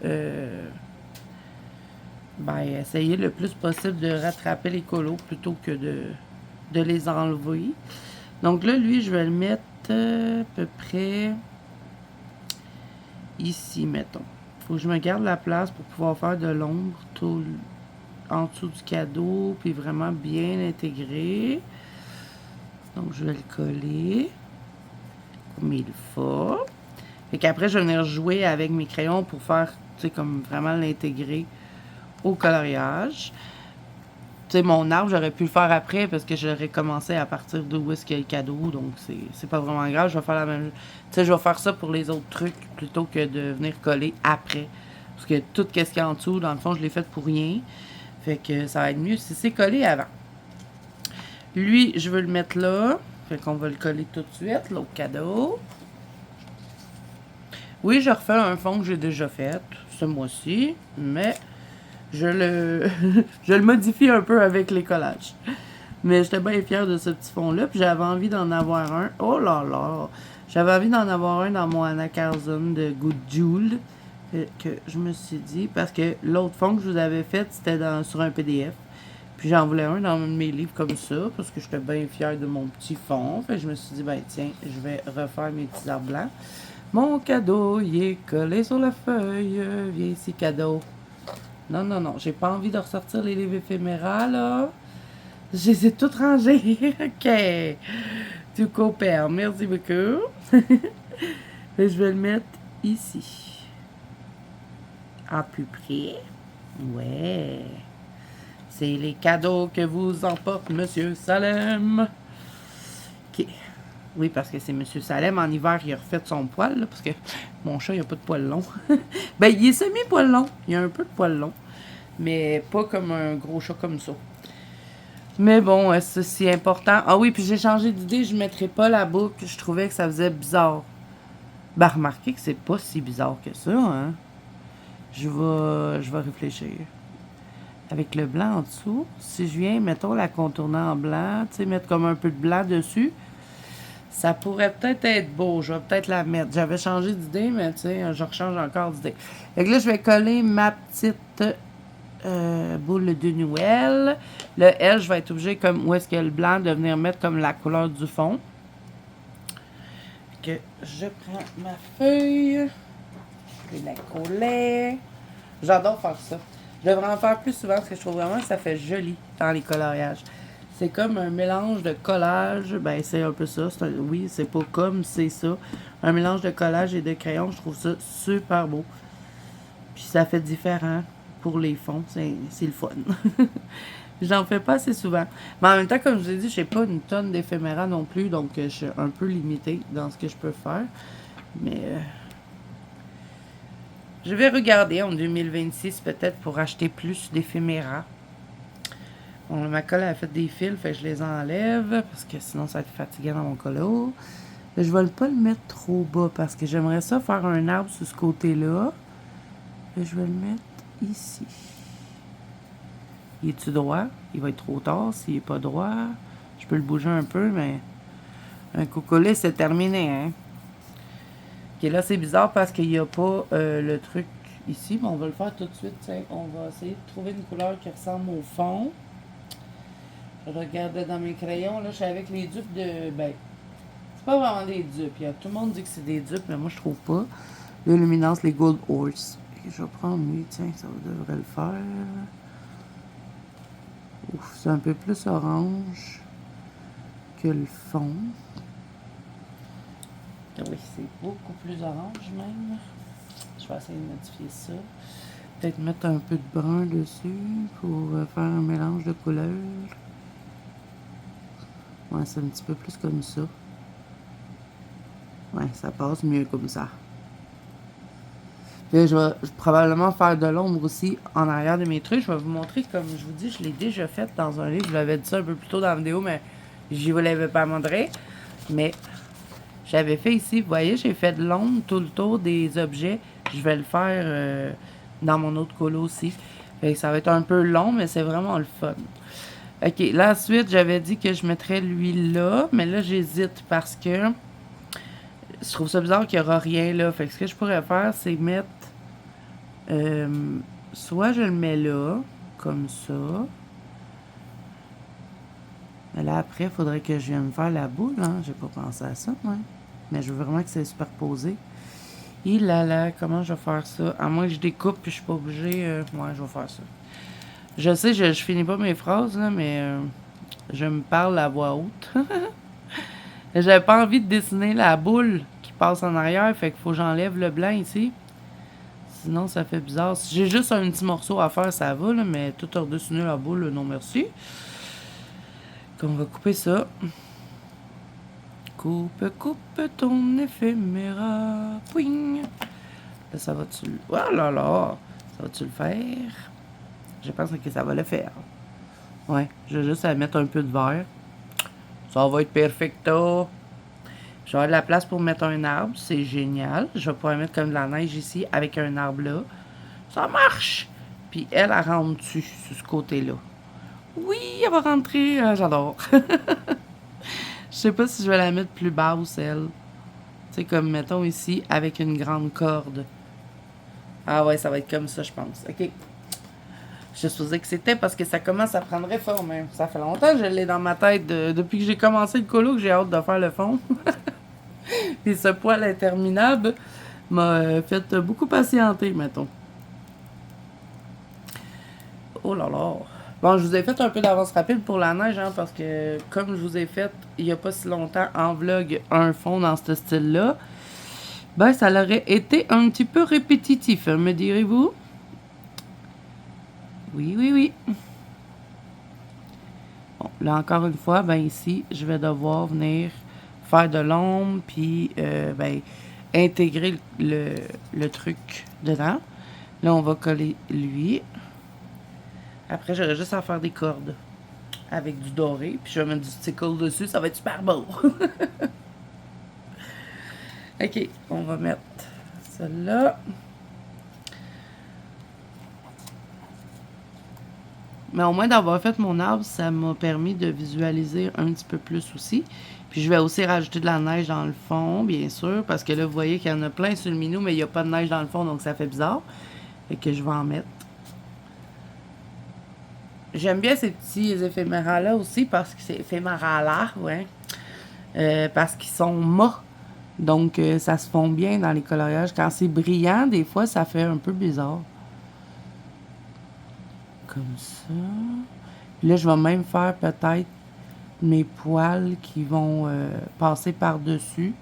Speaker 1: essayer le plus possible de rattraper les colos plutôt que de les enlever. Donc là, lui, je vais le mettre à peu près ici, mettons. Faut que je me garde la place pour pouvoir faire de l'ombre tout en dessous du cadeau, puis vraiment bien intégrer. Donc, je vais le coller comme il faut. Et qu'après, je vais venir jouer avec mes crayons pour faire, tu sais, comme vraiment l'intégrer au coloriage. Tu sais, mon arbre, j'aurais pu le faire après parce que j'aurais commencé à partir d'où est-ce qu'il y a le cadeau. Donc, c'est pas vraiment grave. Je vais faire la même. Tu sais, je vais faire ça pour les autres trucs plutôt que de venir coller après. Parce que tout ce qu'il y a en dessous, dans le fond, je l'ai fait pour rien. Fait que ça va être mieux si c'est collé avant. Lui, je veux le mettre là. Fait qu'on va le coller tout de suite, l'autre cadeau. Oui, je refais un fond que j'ai déjà fait ce mois-ci, mais je le modifie un peu avec les collages. Mais j'étais bien fière de ce petit fond-là, puis j'avais envie d'en avoir un. Oh là là! J'avais envie d'en avoir un dans mon Anna Carson de Good Jewel, que je me suis dit, parce que l'autre fond que je vous avais fait, c'était sur un PDF. Puis j'en voulais un dans mes livres comme ça, parce que j'étais bien fière de mon petit fond. Fait que je me suis dit, ben tiens, je vais refaire mes petits arbres blancs. Mon cadeau, il est collé sur la feuille. Viens ici, cadeau. Non, non, non, j'ai pas envie de ressortir les livres éphéméras, là. Je les ai toutes rangés. OK. Tu coopères. Merci beaucoup. Et je vais le mettre ici. À plus près. Ouais. C'est les cadeaux que vous emporte Monsieur Salem. OK. Oui, parce que c'est Monsieur Salem. En hiver, il a refait son poil, là, parce que mon chat, il n'a pas de poil long. Ben, il est semi-poil long. Il a un peu de poil long. Mais pas comme un gros chat comme ça. Mais bon, c'est important. Ah oui, puis j'ai changé d'idée. Je ne mettrai pas la boucle. Je trouvais que ça faisait bizarre. Ben, remarquez que c'est pas si bizarre que ça, hein. Je vais réfléchir. Avec le blanc en dessous, si je viens, mettons, la contourner en blanc, tu sais, mettre comme un peu de blanc dessus, ça pourrait peut-être être beau. Je vais peut-être la mettre. J'avais changé d'idée, mais tu sais, je rechange encore d'idée. Fait que là, je vais coller ma petite boule de Noël. Le L, je vais être obligée, comme où est-ce qu'il y a le blanc, de venir mettre comme la couleur du fond. Fait que je prends ma feuille, je vais la coller. J'adore faire ça. Je devrais en faire plus souvent parce que je trouve vraiment que ça fait joli dans les coloriages. C'est comme un mélange de collage. Ben, c'est un peu ça. Oui, c'est pas comme, c'est ça. Un mélange de collage et de crayon. Je trouve ça super beau. Puis ça fait différent pour les fonds. C'est le fun. J'en fais pas assez souvent. Mais en même temps, comme je vous ai dit, je n'ai pas une tonne d'éphéméras non plus. Donc, je suis un peu limitée dans ce que je peux faire. Mais je vais regarder en 2026 peut-être pour acheter plus d'éphéméras. Bon, ma colle a fait des fils, fait que je les enlève parce que sinon ça va être fatigant dans mon colo. Je vais pas le mettre trop bas parce que j'aimerais ça faire un arbre sur ce côté-là. Je vais le mettre ici. Il est-tu droit? Il va être trop tard s'il n'est pas droit. Je peux le bouger un peu, mais un cocolé, c'est terminé, hein? Ok, là, c'est bizarre parce qu'il n'y a pas le truc ici, mais on va le faire tout de suite. Tiens, on va essayer de trouver une couleur qui ressemble au fond. Je regardais dans mes crayons, là, je suis avec les dupes de... Ben, c'est pas vraiment des dupes. Tout le monde dit que c'est des dupes, mais moi, je trouve pas. Le Luminance, les Gold Horse. Et je vais prendre lui, tiens, ça devrait le faire. Ouf, c'est un peu plus orange que le fond. Oui, c'est beaucoup plus orange même. Je vais essayer de modifier ça. Peut-être mettre un peu de brun dessus pour faire un mélange de couleurs. Ouais, c'est un petit peu plus comme ça. Ouais, ça passe mieux comme ça. Puis je vais probablement faire de l'ombre aussi en arrière de mes trucs. Je vais vous montrer, comme je vous dis, je l'ai déjà fait dans un livre. Je l'avais dit ça un peu plus tôt dans la vidéo, mais je vous l'avais pas montré. Mais j'avais fait ici, vous voyez, j'ai fait de l'ombre tout le tour des objets. Je vais le faire dans mon autre colo aussi. Fait que ça va être un peu long, mais c'est vraiment le fun. OK, là, ensuite, j'avais dit que je mettrais l'huile là, mais là, j'hésite parce que Je trouve ça bizarre qu'il n'y aura rien là. Fait que ce que je pourrais faire, c'est mettre... soit je le mets là, comme ça. Mais là, après, il faudrait que je vienne faire la boule, hein. J'ai pas pensé à ça, ouais. Mais je veux vraiment que c'est superposé. Et là, comment je vais faire ça? À moins que je découpe puis je suis pas obligée. Ouais, je vais faire ça. Je sais, je finis pas mes phrases, là, mais je me parle à voix haute. J'avais pas envie de dessiner la boule qui passe en arrière, fait qu'il faut que j'enlève le blanc ici. Sinon, ça fait bizarre. Si j'ai juste un petit morceau à faire, ça va, là, mais tout redessiner la boule, non merci. Donc, on va couper ça. Coupe ton éphéméra. Pouing. Là, ça va-tu... Oh là là! Ça va-tu le faire? Je pense que ça va le faire. Ouais, je vais juste mettre un peu de verre. Ça va être perfecto. Je vais avoir de la place pour mettre un arbre. C'est génial. Je vais pouvoir mettre comme de la neige ici avec un arbre là. Ça marche! Puis elle rentre dessus, sur ce côté-là. Oui, elle va rentrer. J'adore. Je sais pas si je vais la mettre plus basse, elle. Tu sais, comme mettons ici, avec une grande corde. Ah ouais, ça va être comme ça, je pense. OK. Je supposais que c'était parce que ça commence à prendre forme. Hein. Ça fait longtemps que je l'ai dans ma tête. Depuis que j'ai commencé le colo, que j'ai hâte de faire le fond. Puis ce poil interminable m'a fait beaucoup patienter, mettons. Oh là là. Bon, je vous ai fait un peu d'avance rapide pour la neige, hein, parce que comme je vous ai fait il n'y a pas si longtemps en vlog un fond dans ce style-là, ben ça aurait été un petit peu répétitif, me direz-vous? Oui, oui, oui. Bon, là encore une fois, ben ici, je vais devoir venir faire de l'ombre, puis ben, intégrer le truc dedans. Là, on va coller lui. Après, j'aurai juste à faire des cordes avec du doré, puis je vais mettre du stickle dessus, ça va être super beau. Ok, on va mettre celle-là. Mais au moins d'avoir fait mon arbre, ça m'a permis de visualiser un petit peu plus aussi. Puis je vais aussi rajouter de la neige dans le fond, bien sûr, parce que là, vous voyez qu'il y en a plein sur le minou, mais il n'y a pas de neige dans le fond, donc ça fait bizarre. Fait que je vais en mettre. J'aime bien ces petits éphéméras-là aussi, parce que c'est éphéméras-là, ouais. Parce qu'ils sont mats. Donc, ça se fond bien dans les coloriages. Quand c'est brillant, des fois, ça fait un peu bizarre. Comme ça. Puis là, je vais même faire peut-être mes poils qui vont passer par-dessus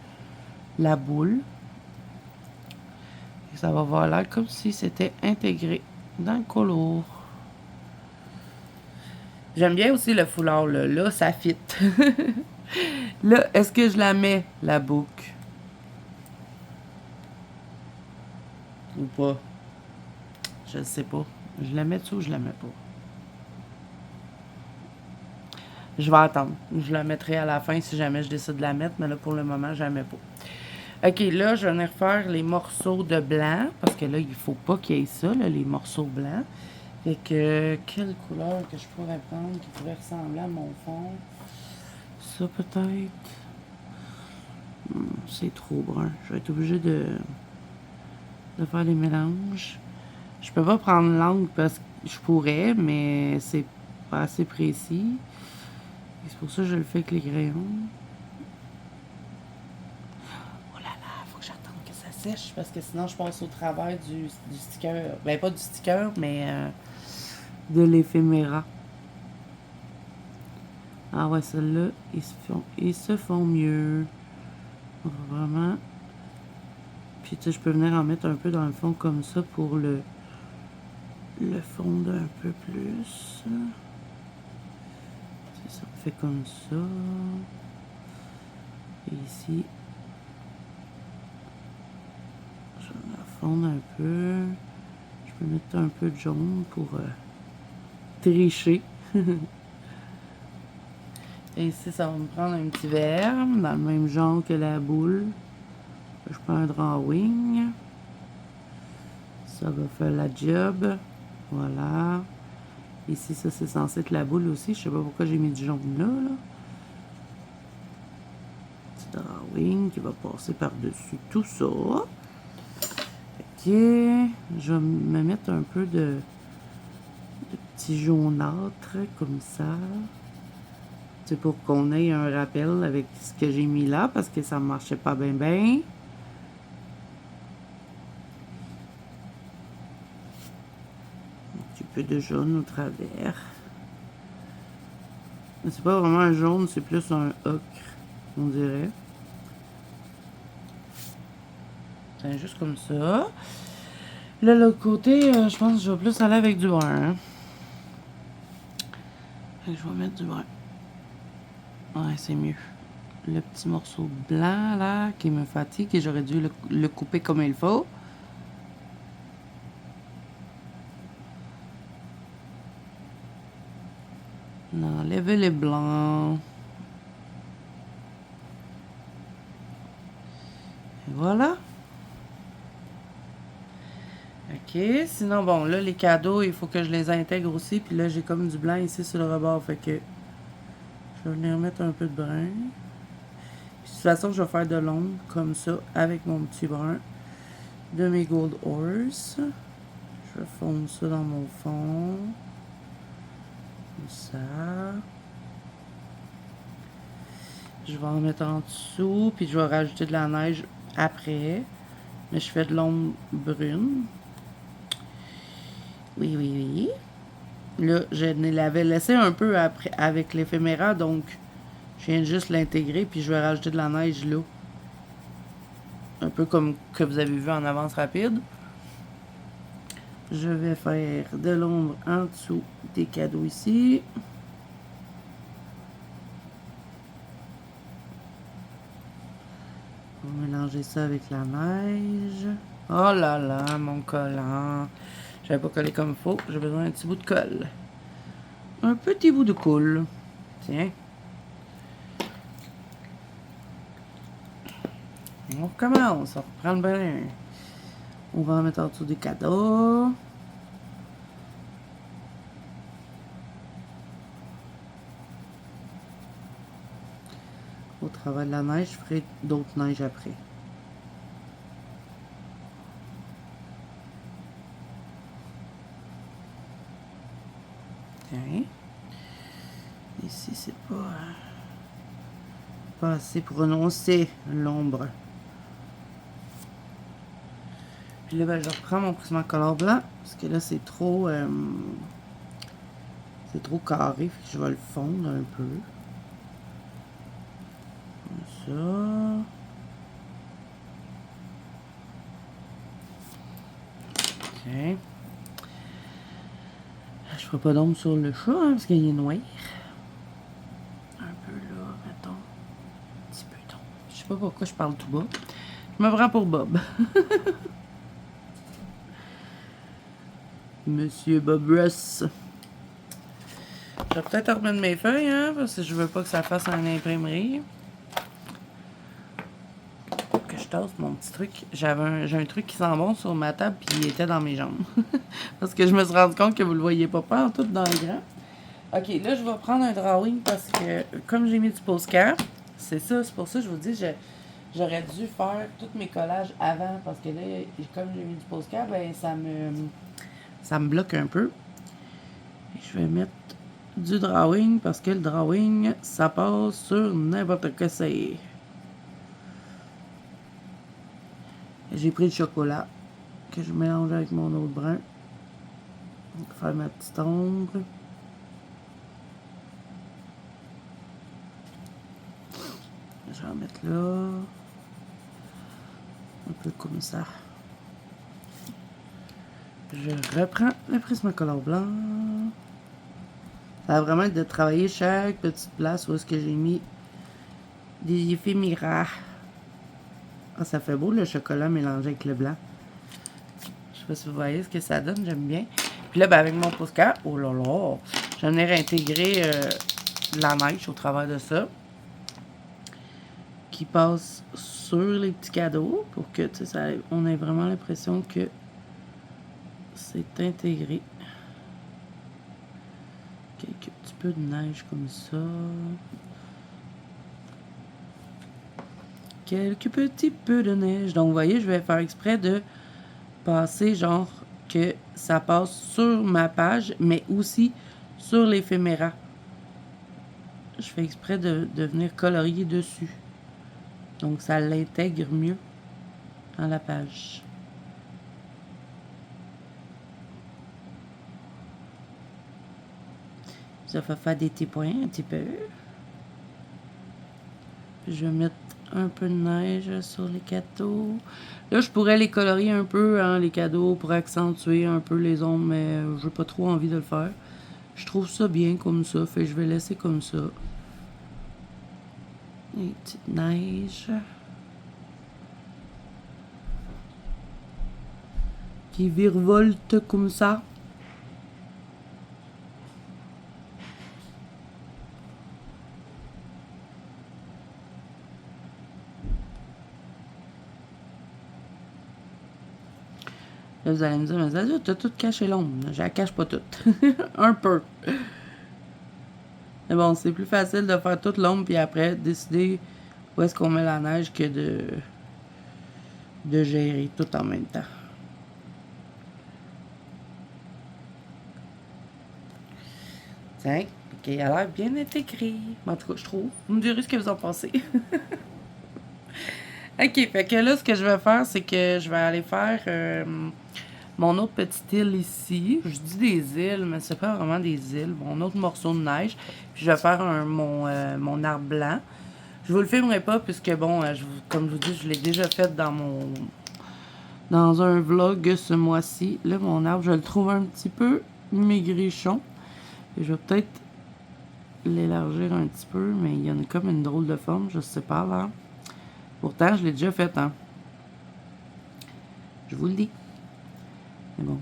Speaker 1: la boule. Et ça va avoir l'air comme si c'était intégré dans le colo. J'aime bien aussi le foulard, là. Là, ça fit. Là, est-ce que je la mets, la boucle? Ou pas? Je ne sais pas. Je la mets dessus ou je la mets pas? Je vais attendre. Je la mettrai à la fin si jamais je décide de la mettre, mais là, pour le moment, je la mets pas. OK, là, je vais venir faire les morceaux de blanc, parce que là, il faut pas qu'il y ait ça, là, les morceaux blancs. Fait que, quelle couleur que je pourrais prendre qui pourrait ressembler à mon fond? Ça, peut-être. C'est trop brun. Je vais être obligée de faire les mélanges. Je peux pas prendre l'angle parce que je pourrais, mais c'est pas assez précis. C'est pour ça que je le fais avec les crayons. Oh là là, faut que j'attende que ça sèche parce que sinon je passe au travers du sticker. Ben pas du sticker, mais de l'éphéméra. Ah ouais, ceux-là, ils se font mieux. Vraiment. Puis tu sais, je peux venir en mettre un peu dans le fond comme ça pour le fondre un peu plus. C'est ça, on fait comme ça. Et ici, je vais la fondre un peu. Je peux mettre un peu de jaune pour tricher. Et ici, ça va me prendre un petit verre, dans le même genre que la boule. Je prends un drawing. Ça va faire la job. Voilà. Ici, ça, c'est censé être la boule aussi. Je sais pas pourquoi j'ai mis du jaune là. Petit drawing qui va passer par-dessus tout ça. Ok. Je vais me mettre un peu de petit jaunâtre comme ça. C'est pour qu'on ait un rappel avec ce que j'ai mis là parce que ça ne marchait pas bien bien. Un petit peu de jaune au travers. C'est pas vraiment un jaune, c'est plus un ocre, on dirait. C'est juste comme ça. Là, l'autre côté, je pense que je vais plus aller avec du brun. Hein. Je vais mettre du brun. Ouais, c'est mieux. Le petit morceau blanc, là, qui me fatigue, et j'aurais dû le couper comme il faut. Enlever les blancs. Et voilà. Ok, sinon, bon, là, les cadeaux, il faut que je les intègre aussi. Puis là, j'ai comme du blanc ici sur le rebord. Fait que je vais venir mettre un peu de brun. Puis, de toute façon, je vais faire de l'ombre comme ça avec mon petit brun de mes Gold Horse. Je vais fondre ça dans mon fond. Comme ça. Je vais en mettre en dessous. Puis je vais rajouter de la neige après. Mais je fais de l'ombre brune. Oui, oui, oui. Là, je l'avais laissé un peu après avec l'éphéméra, donc je viens de juste l'intégrer, puis je vais rajouter de la neige là. Un peu comme que vous avez vu en avance rapide. Je vais faire de l'ombre en dessous des cadeaux ici. On va mélanger ça avec la neige. Oh là là, mon collant. Je n'avais pas collé comme il faut. J'ai besoin d'un petit bout de colle. Un petit bout de colle. Tiens. On recommence. On reprend le bain. On va en mettre en dessous des cadeaux. Au travers de la neige, je ferai d'autres neiges après. Tiens. Ici, c'est pas assez prononcé, l'ombre. Puis là, ben, je reprends mon Prismacolor blanc, parce que là, c'est trop carré, fait que je vais le fondre un peu. Comme ça. Ok. Je ferai pas d'ombre sur le chat, hein, parce qu'il est noir. Un peu là, mettons. Un petit peu d'ombre. Je sais pas pourquoi je parle tout bas. Je me prends pour Bob. Monsieur Bob Ross. Je vais peut-être remettre mes feuilles, hein, parce que je veux pas que ça fasse une imprimerie. Que je tasse mon petit truc. J'ai un truc qui sent bon sur ma table, puis il était dans mes jambes. Parce que je me suis rendu compte que vous le voyez pas tout dans le grand. Ok, là, je vais prendre un drawing parce que, comme j'ai mis du postcard, c'est pour ça que je vous dis, j'aurais dû faire tous mes collages avant, parce que là, comme j'ai mis du postcard, ben, ça me bloque un peu. Et je vais mettre du drawing, parce que le drawing, ça passe sur n'importe quoi c'est. J'ai pris le chocolat, que je mélange avec mon autre brun. Pour faire ma petite ombre. Je vais en mettre là. Un peu comme ça. Je reprends le Prismacolor blanc. Ça va vraiment être de travailler chaque petite place où est-ce que j'ai mis des éphéméras. Ah, ça fait beau le chocolat mélangé avec le blanc. Je sais pas si vous voyez ce que ça donne, j'aime bien. Puis là, ben, avec mon postcard, oh là là, j'en ai réintégré la neige au travers de ça. Qui passe sur les petits cadeaux pour que on ait vraiment l'impression que c'est intégré. Quelques petits peu de neige comme ça. quelques petits peu de neige. Donc, vous voyez, je vais faire exprès de passer genre que ça passe sur ma page, mais aussi sur l'éphéméra. Je fais exprès de venir colorier dessus. Donc, ça l'intègre mieux dans la page. Ça fait faire des petits points un petit peu. Puis je vais mettre un peu de neige sur les cadeaux. Là, je pourrais les colorier un peu, hein, les cadeaux, pour accentuer un peu les ombres, mais je n'ai pas trop envie de le faire. Je trouve ça bien comme ça, fait que je vais laisser comme ça. Une petite neige. Qui virevolte comme ça. Là, vous allez me dire, mais Zazu, t'as tout caché l'ombre. Je la cache pas toute. Un peu. Mais bon, c'est plus facile de faire toute l'ombre, puis après, décider où est-ce qu'on met la neige que de gérer tout en même temps. Tiens, ok, elle a l'air bien intégré. En tout cas, je trouve. Vous me direz ce que vous en pensez. Ok, fait que là, ce que je vais faire, c'est que je vais aller faire mon autre petite île ici. Je dis des îles, mais c'est pas vraiment des îles. Mon autre morceau de neige. Puis je vais faire mon arbre blanc. Je vous le filmerai pas, puisque bon, comme je vous dis, je l'ai déjà fait dans un vlog ce mois-ci. Là, mon arbre, je le trouve un petit peu maigrichon. Et je vais peut-être l'élargir un petit peu, mais il y en a comme une drôle de forme, je sais pas là. Pourtant, je l'ai déjà fait, hein. Je vous le dis. Mais bon.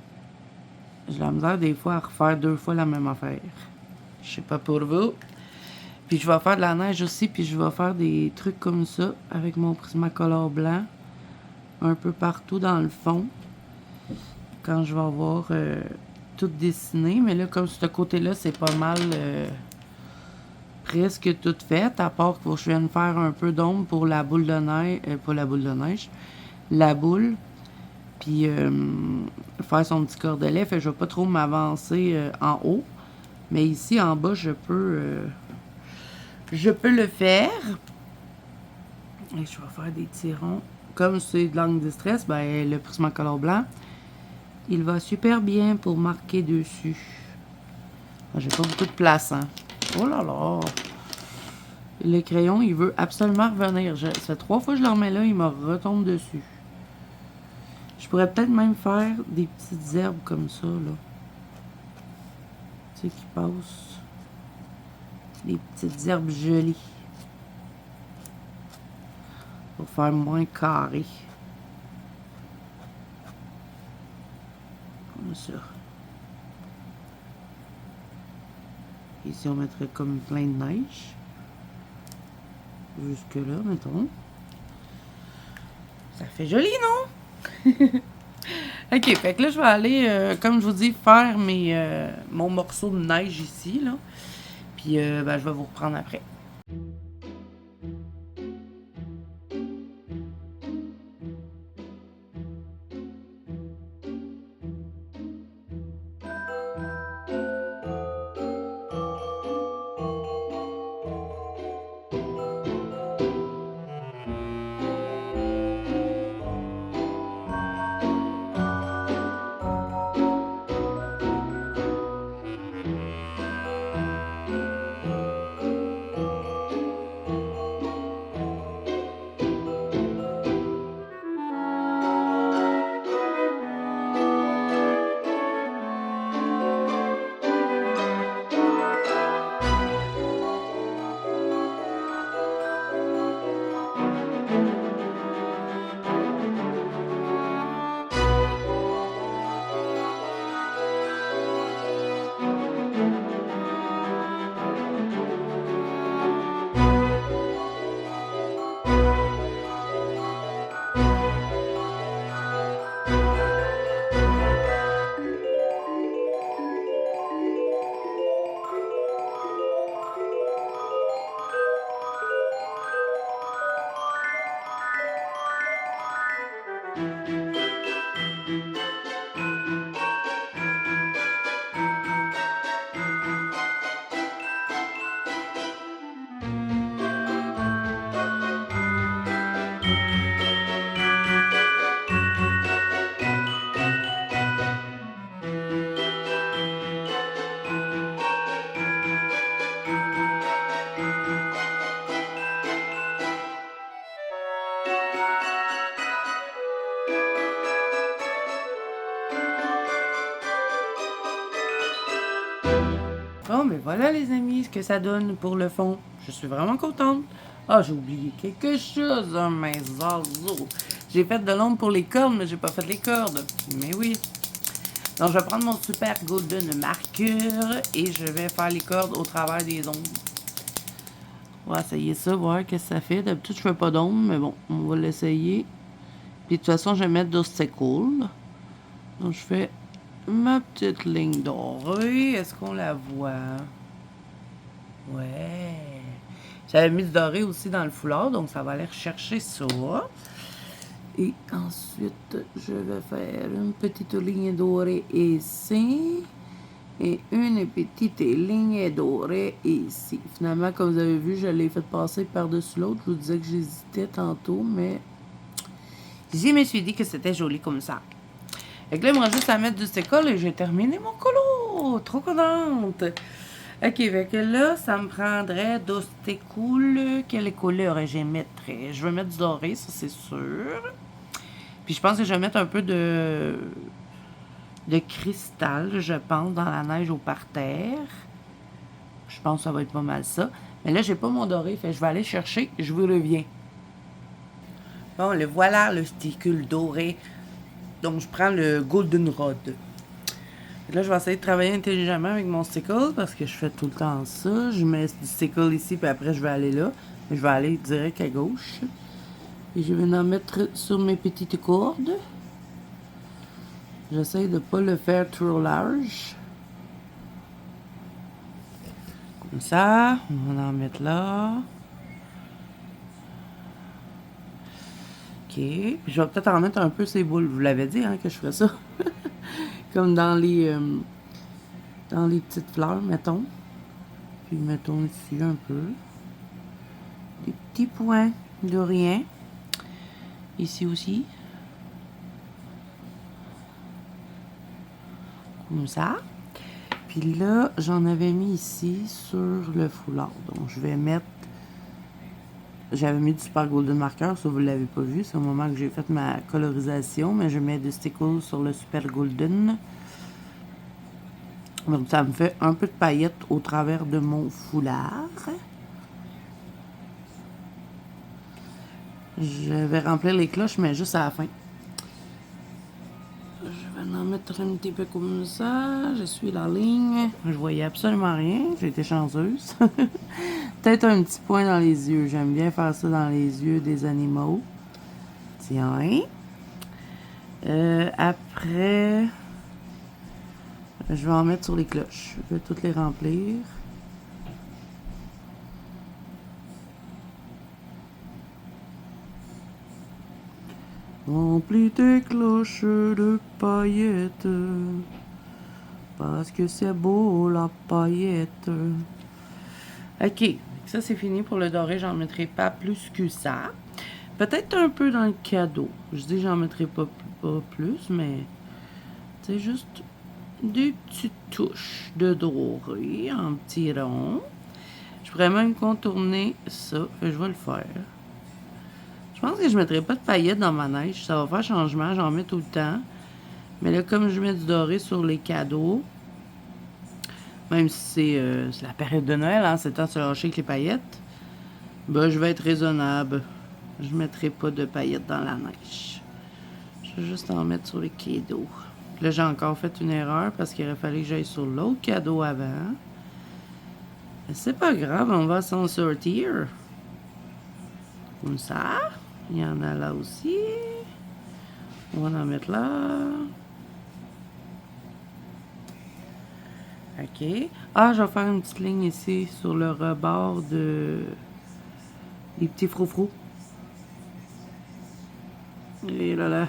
Speaker 1: J'ai la misère des fois à refaire 2 fois la même affaire. Je sais pas pour vous. Puis je vais faire de la neige aussi, puis je vais faire des trucs comme ça avec mon Prismacolor blanc. Un peu partout dans le fond. Quand je vais avoir tout dessiné. Mais là, comme ce côté-là, c'est pas mal presque tout fait. À part que je viens de faire un peu d'ombre pour la boule de neige. Pas la boule de neige. La boule. Puis faire son petit cordelet. Fait que je vais pas trop m'avancer en haut. Mais ici, en bas, je peux le faire. Et je vais faire des tirons. Comme c'est de l'angle de stress, ben, le Prismacolor blanc, il va super bien pour marquer dessus. J'ai pas beaucoup de place, hein. Oh là là! Le crayon, il veut absolument revenir. Ça fait 3 fois que je le remets là, il me retombe dessus. Je pourrais peut-être même faire des petites herbes comme ça, là. Tu sais, qui passent. Des petites herbes jolies. Pour faire moins carré. Comme ça. Ici, on mettrait comme plein de neige. Jusque là, mettons. Ça fait joli, non? Ok, fait que là, je vais aller, comme je vous dis, faire mon morceau de neige ici, là. Puis, ben, je vais vous reprendre après. Bon, mais voilà les amis, ce que ça donne pour le fond. Je suis vraiment contente. Ah, j'ai oublié quelque chose, hein, mes oiseaux. J'ai fait de l'ombre pour les cordes, mais j'ai pas fait les cordes. Mais oui. Donc, je vais prendre mon super golden marqueur et je vais faire les cordes au travers des ombres. On va essayer ça, voir qu'est-ce que ça fait. D'habitude, je fais pas d'ombre, mais bon, on va l'essayer. Puis de toute façon, je vais mettre d'obstacle. Donc, je fais ma petite ligne dorée. Est-ce qu'on la voit? Ouais. J'avais mis du doré aussi dans le foulard, donc ça va aller rechercher ça. Et ensuite, je vais faire une petite ligne dorée ici. Et une petite ligne dorée ici. Finalement, comme vous avez vu, je l'ai fait passer par-dessus l'autre. Je vous disais que j'hésitais tantôt, mais je me suis dit que c'était joli comme ça. Et là, il me reste juste à mettre du stickle et j'ai terminé mon colo. Trop contente. Ok, fait que là, ça me prendrait d'obstacle. Quelle couleur je mettrais? Je vais mettre du doré, ça c'est sûr. Puis je pense que je vais mettre un peu de cristal, je pense, dans la neige au parterre. Je pense que ça va être pas mal ça. Mais là, j'ai pas mon doré, fait que je vais aller chercher, je vous reviens. Bon, le voilà, le sticule doré. Donc, je prends le Golden Rod. Et là, je vais essayer de travailler intelligemment avec mon stickle parce que je fais tout le temps ça. Je mets du stickle ici, puis après, je vais aller là. Je vais aller direct à gauche. Et je vais en mettre sur mes petites cordes. J'essaie de ne pas le faire trop large. Comme ça, on va en mettre là. Ok. Puis je vais peut-être en mettre un peu ces boules. Je vous l'avais dit hein, que je ferais ça. Comme dans les petites fleurs, mettons. Puis mettons ici un peu. Des petits points de rien. Ici aussi. Comme ça. Puis là, j'en avais mis ici sur le foulard. Donc, je vais mettre... J'avais mis du Super Golden Marker, ça vous ne l'avez pas vu. C'est au moment que j'ai fait ma colorisation. Mais je mets du stickle sur le Super Golden. Donc, ça me fait un peu de paillettes au travers de mon foulard. Je vais remplir les cloches, mais juste à la fin. Je vais en mettre un petit peu comme ça. Je suis la ligne. Je voyais absolument rien. J'ai été chanceuse. Peut-être un petit point dans les yeux. J'aime bien faire ça dans les yeux des animaux. Tiens. Après, je vais en mettre sur les cloches. Je vais toutes les remplir. Remplis tes cloches de paillettes, parce que c'est beau la paillette. Ok, ça c'est fini pour le doré, j'en mettrai pas plus que ça. Peut-être un peu dans le cadeau. Je dis j'en mettrai pas plus, mais c'est juste des petites touches de doré en petits ronds. Je pourrais même contourner ça, je vais le faire. Je pense que je ne mettrai pas de paillettes dans ma neige. Ça va faire changement. J'en mets tout le temps. Mais là, comme je mets du doré sur les cadeaux, même si c'est la période de Noël, hein, c'est le temps de se lâcher avec les paillettes, ben, je vais être raisonnable. Je ne mettrai pas de paillettes dans la neige. Je vais juste en mettre sur les cadeaux. Puis là, j'ai encore fait une erreur parce qu'il aurait fallu que j'aille sur l'autre cadeau avant. Mais c'est pas grave, on va s'en sortir. Comme ça. Il y en a là aussi. On va en mettre là. OK. Ah, je vais faire une petite ligne ici sur le rebord de... des petits froufrous. Et là, là.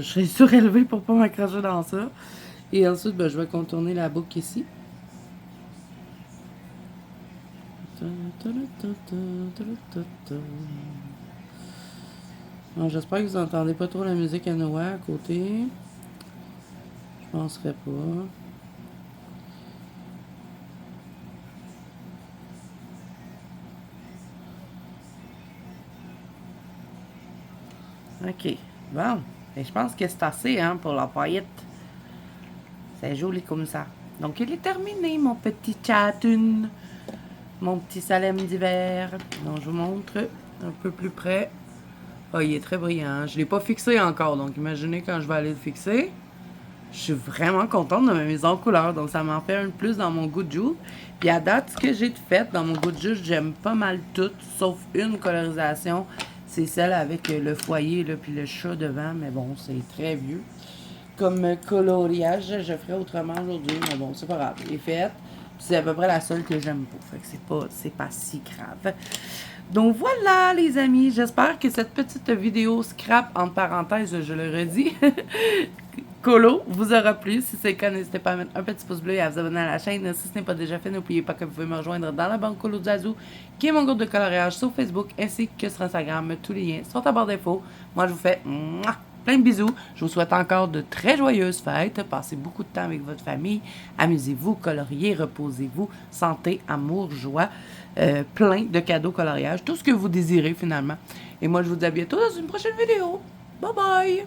Speaker 1: je serai surélevée pour pas m'accrocher dans ça. Et ensuite, ben, je vais contourner la boucle ici. Bon, j'espère que vous entendez pas trop la musique à Noah à côté. Je penserais pas. OK. Bon. Et je pense que c'est assez hein, pour la paillette. C'est joli comme ça. Donc, il est terminé, mon petit chatun. Mon petit salem d'hiver. Donc, je vous montre un peu plus près. Oh, il est très brillant. Je ne l'ai pas fixé encore. Donc, imaginez quand je vais aller le fixer. Je suis vraiment contente de ma mise en couleur. Donc, ça m'en fait un plus dans mon goût de jour. Puis, à date, ce que j'ai fait dans mon goût de jour, j'aime pas mal tout, sauf une colorisation. C'est celle avec le foyer, là, puis le chat devant. Mais bon, c'est très vieux. Comme coloriage, je ferai autrement aujourd'hui. Mais bon, c'est pas grave. Il est fait. C'est à peu près la seule que j'aime pas. Fait que c'est pas si grave. Donc voilà les amis, j'espère que cette petite vidéo scrap, entre parenthèses, je le redis, colo, vous aura plu. Si c'est le cas, n'hésitez pas à mettre un petit pouce bleu et à vous abonner à la chaîne. Si ce n'est pas déjà fait, n'oubliez pas que vous pouvez me rejoindre dans la banque Colo Zazou, qui est mon groupe de coloriage sur Facebook, ainsi que sur Instagram. Tous les liens sont à barre d'infos. Moi, je vous fais plein de bisous. Je vous souhaite encore de très joyeuses fêtes. Passez beaucoup de temps avec votre famille. Amusez-vous, coloriez, reposez-vous. Santé, amour, joie. Plein de cadeaux coloriage. Tout ce que vous désirez finalement. Et moi, je vous dis à bientôt dans une prochaine vidéo. Bye bye!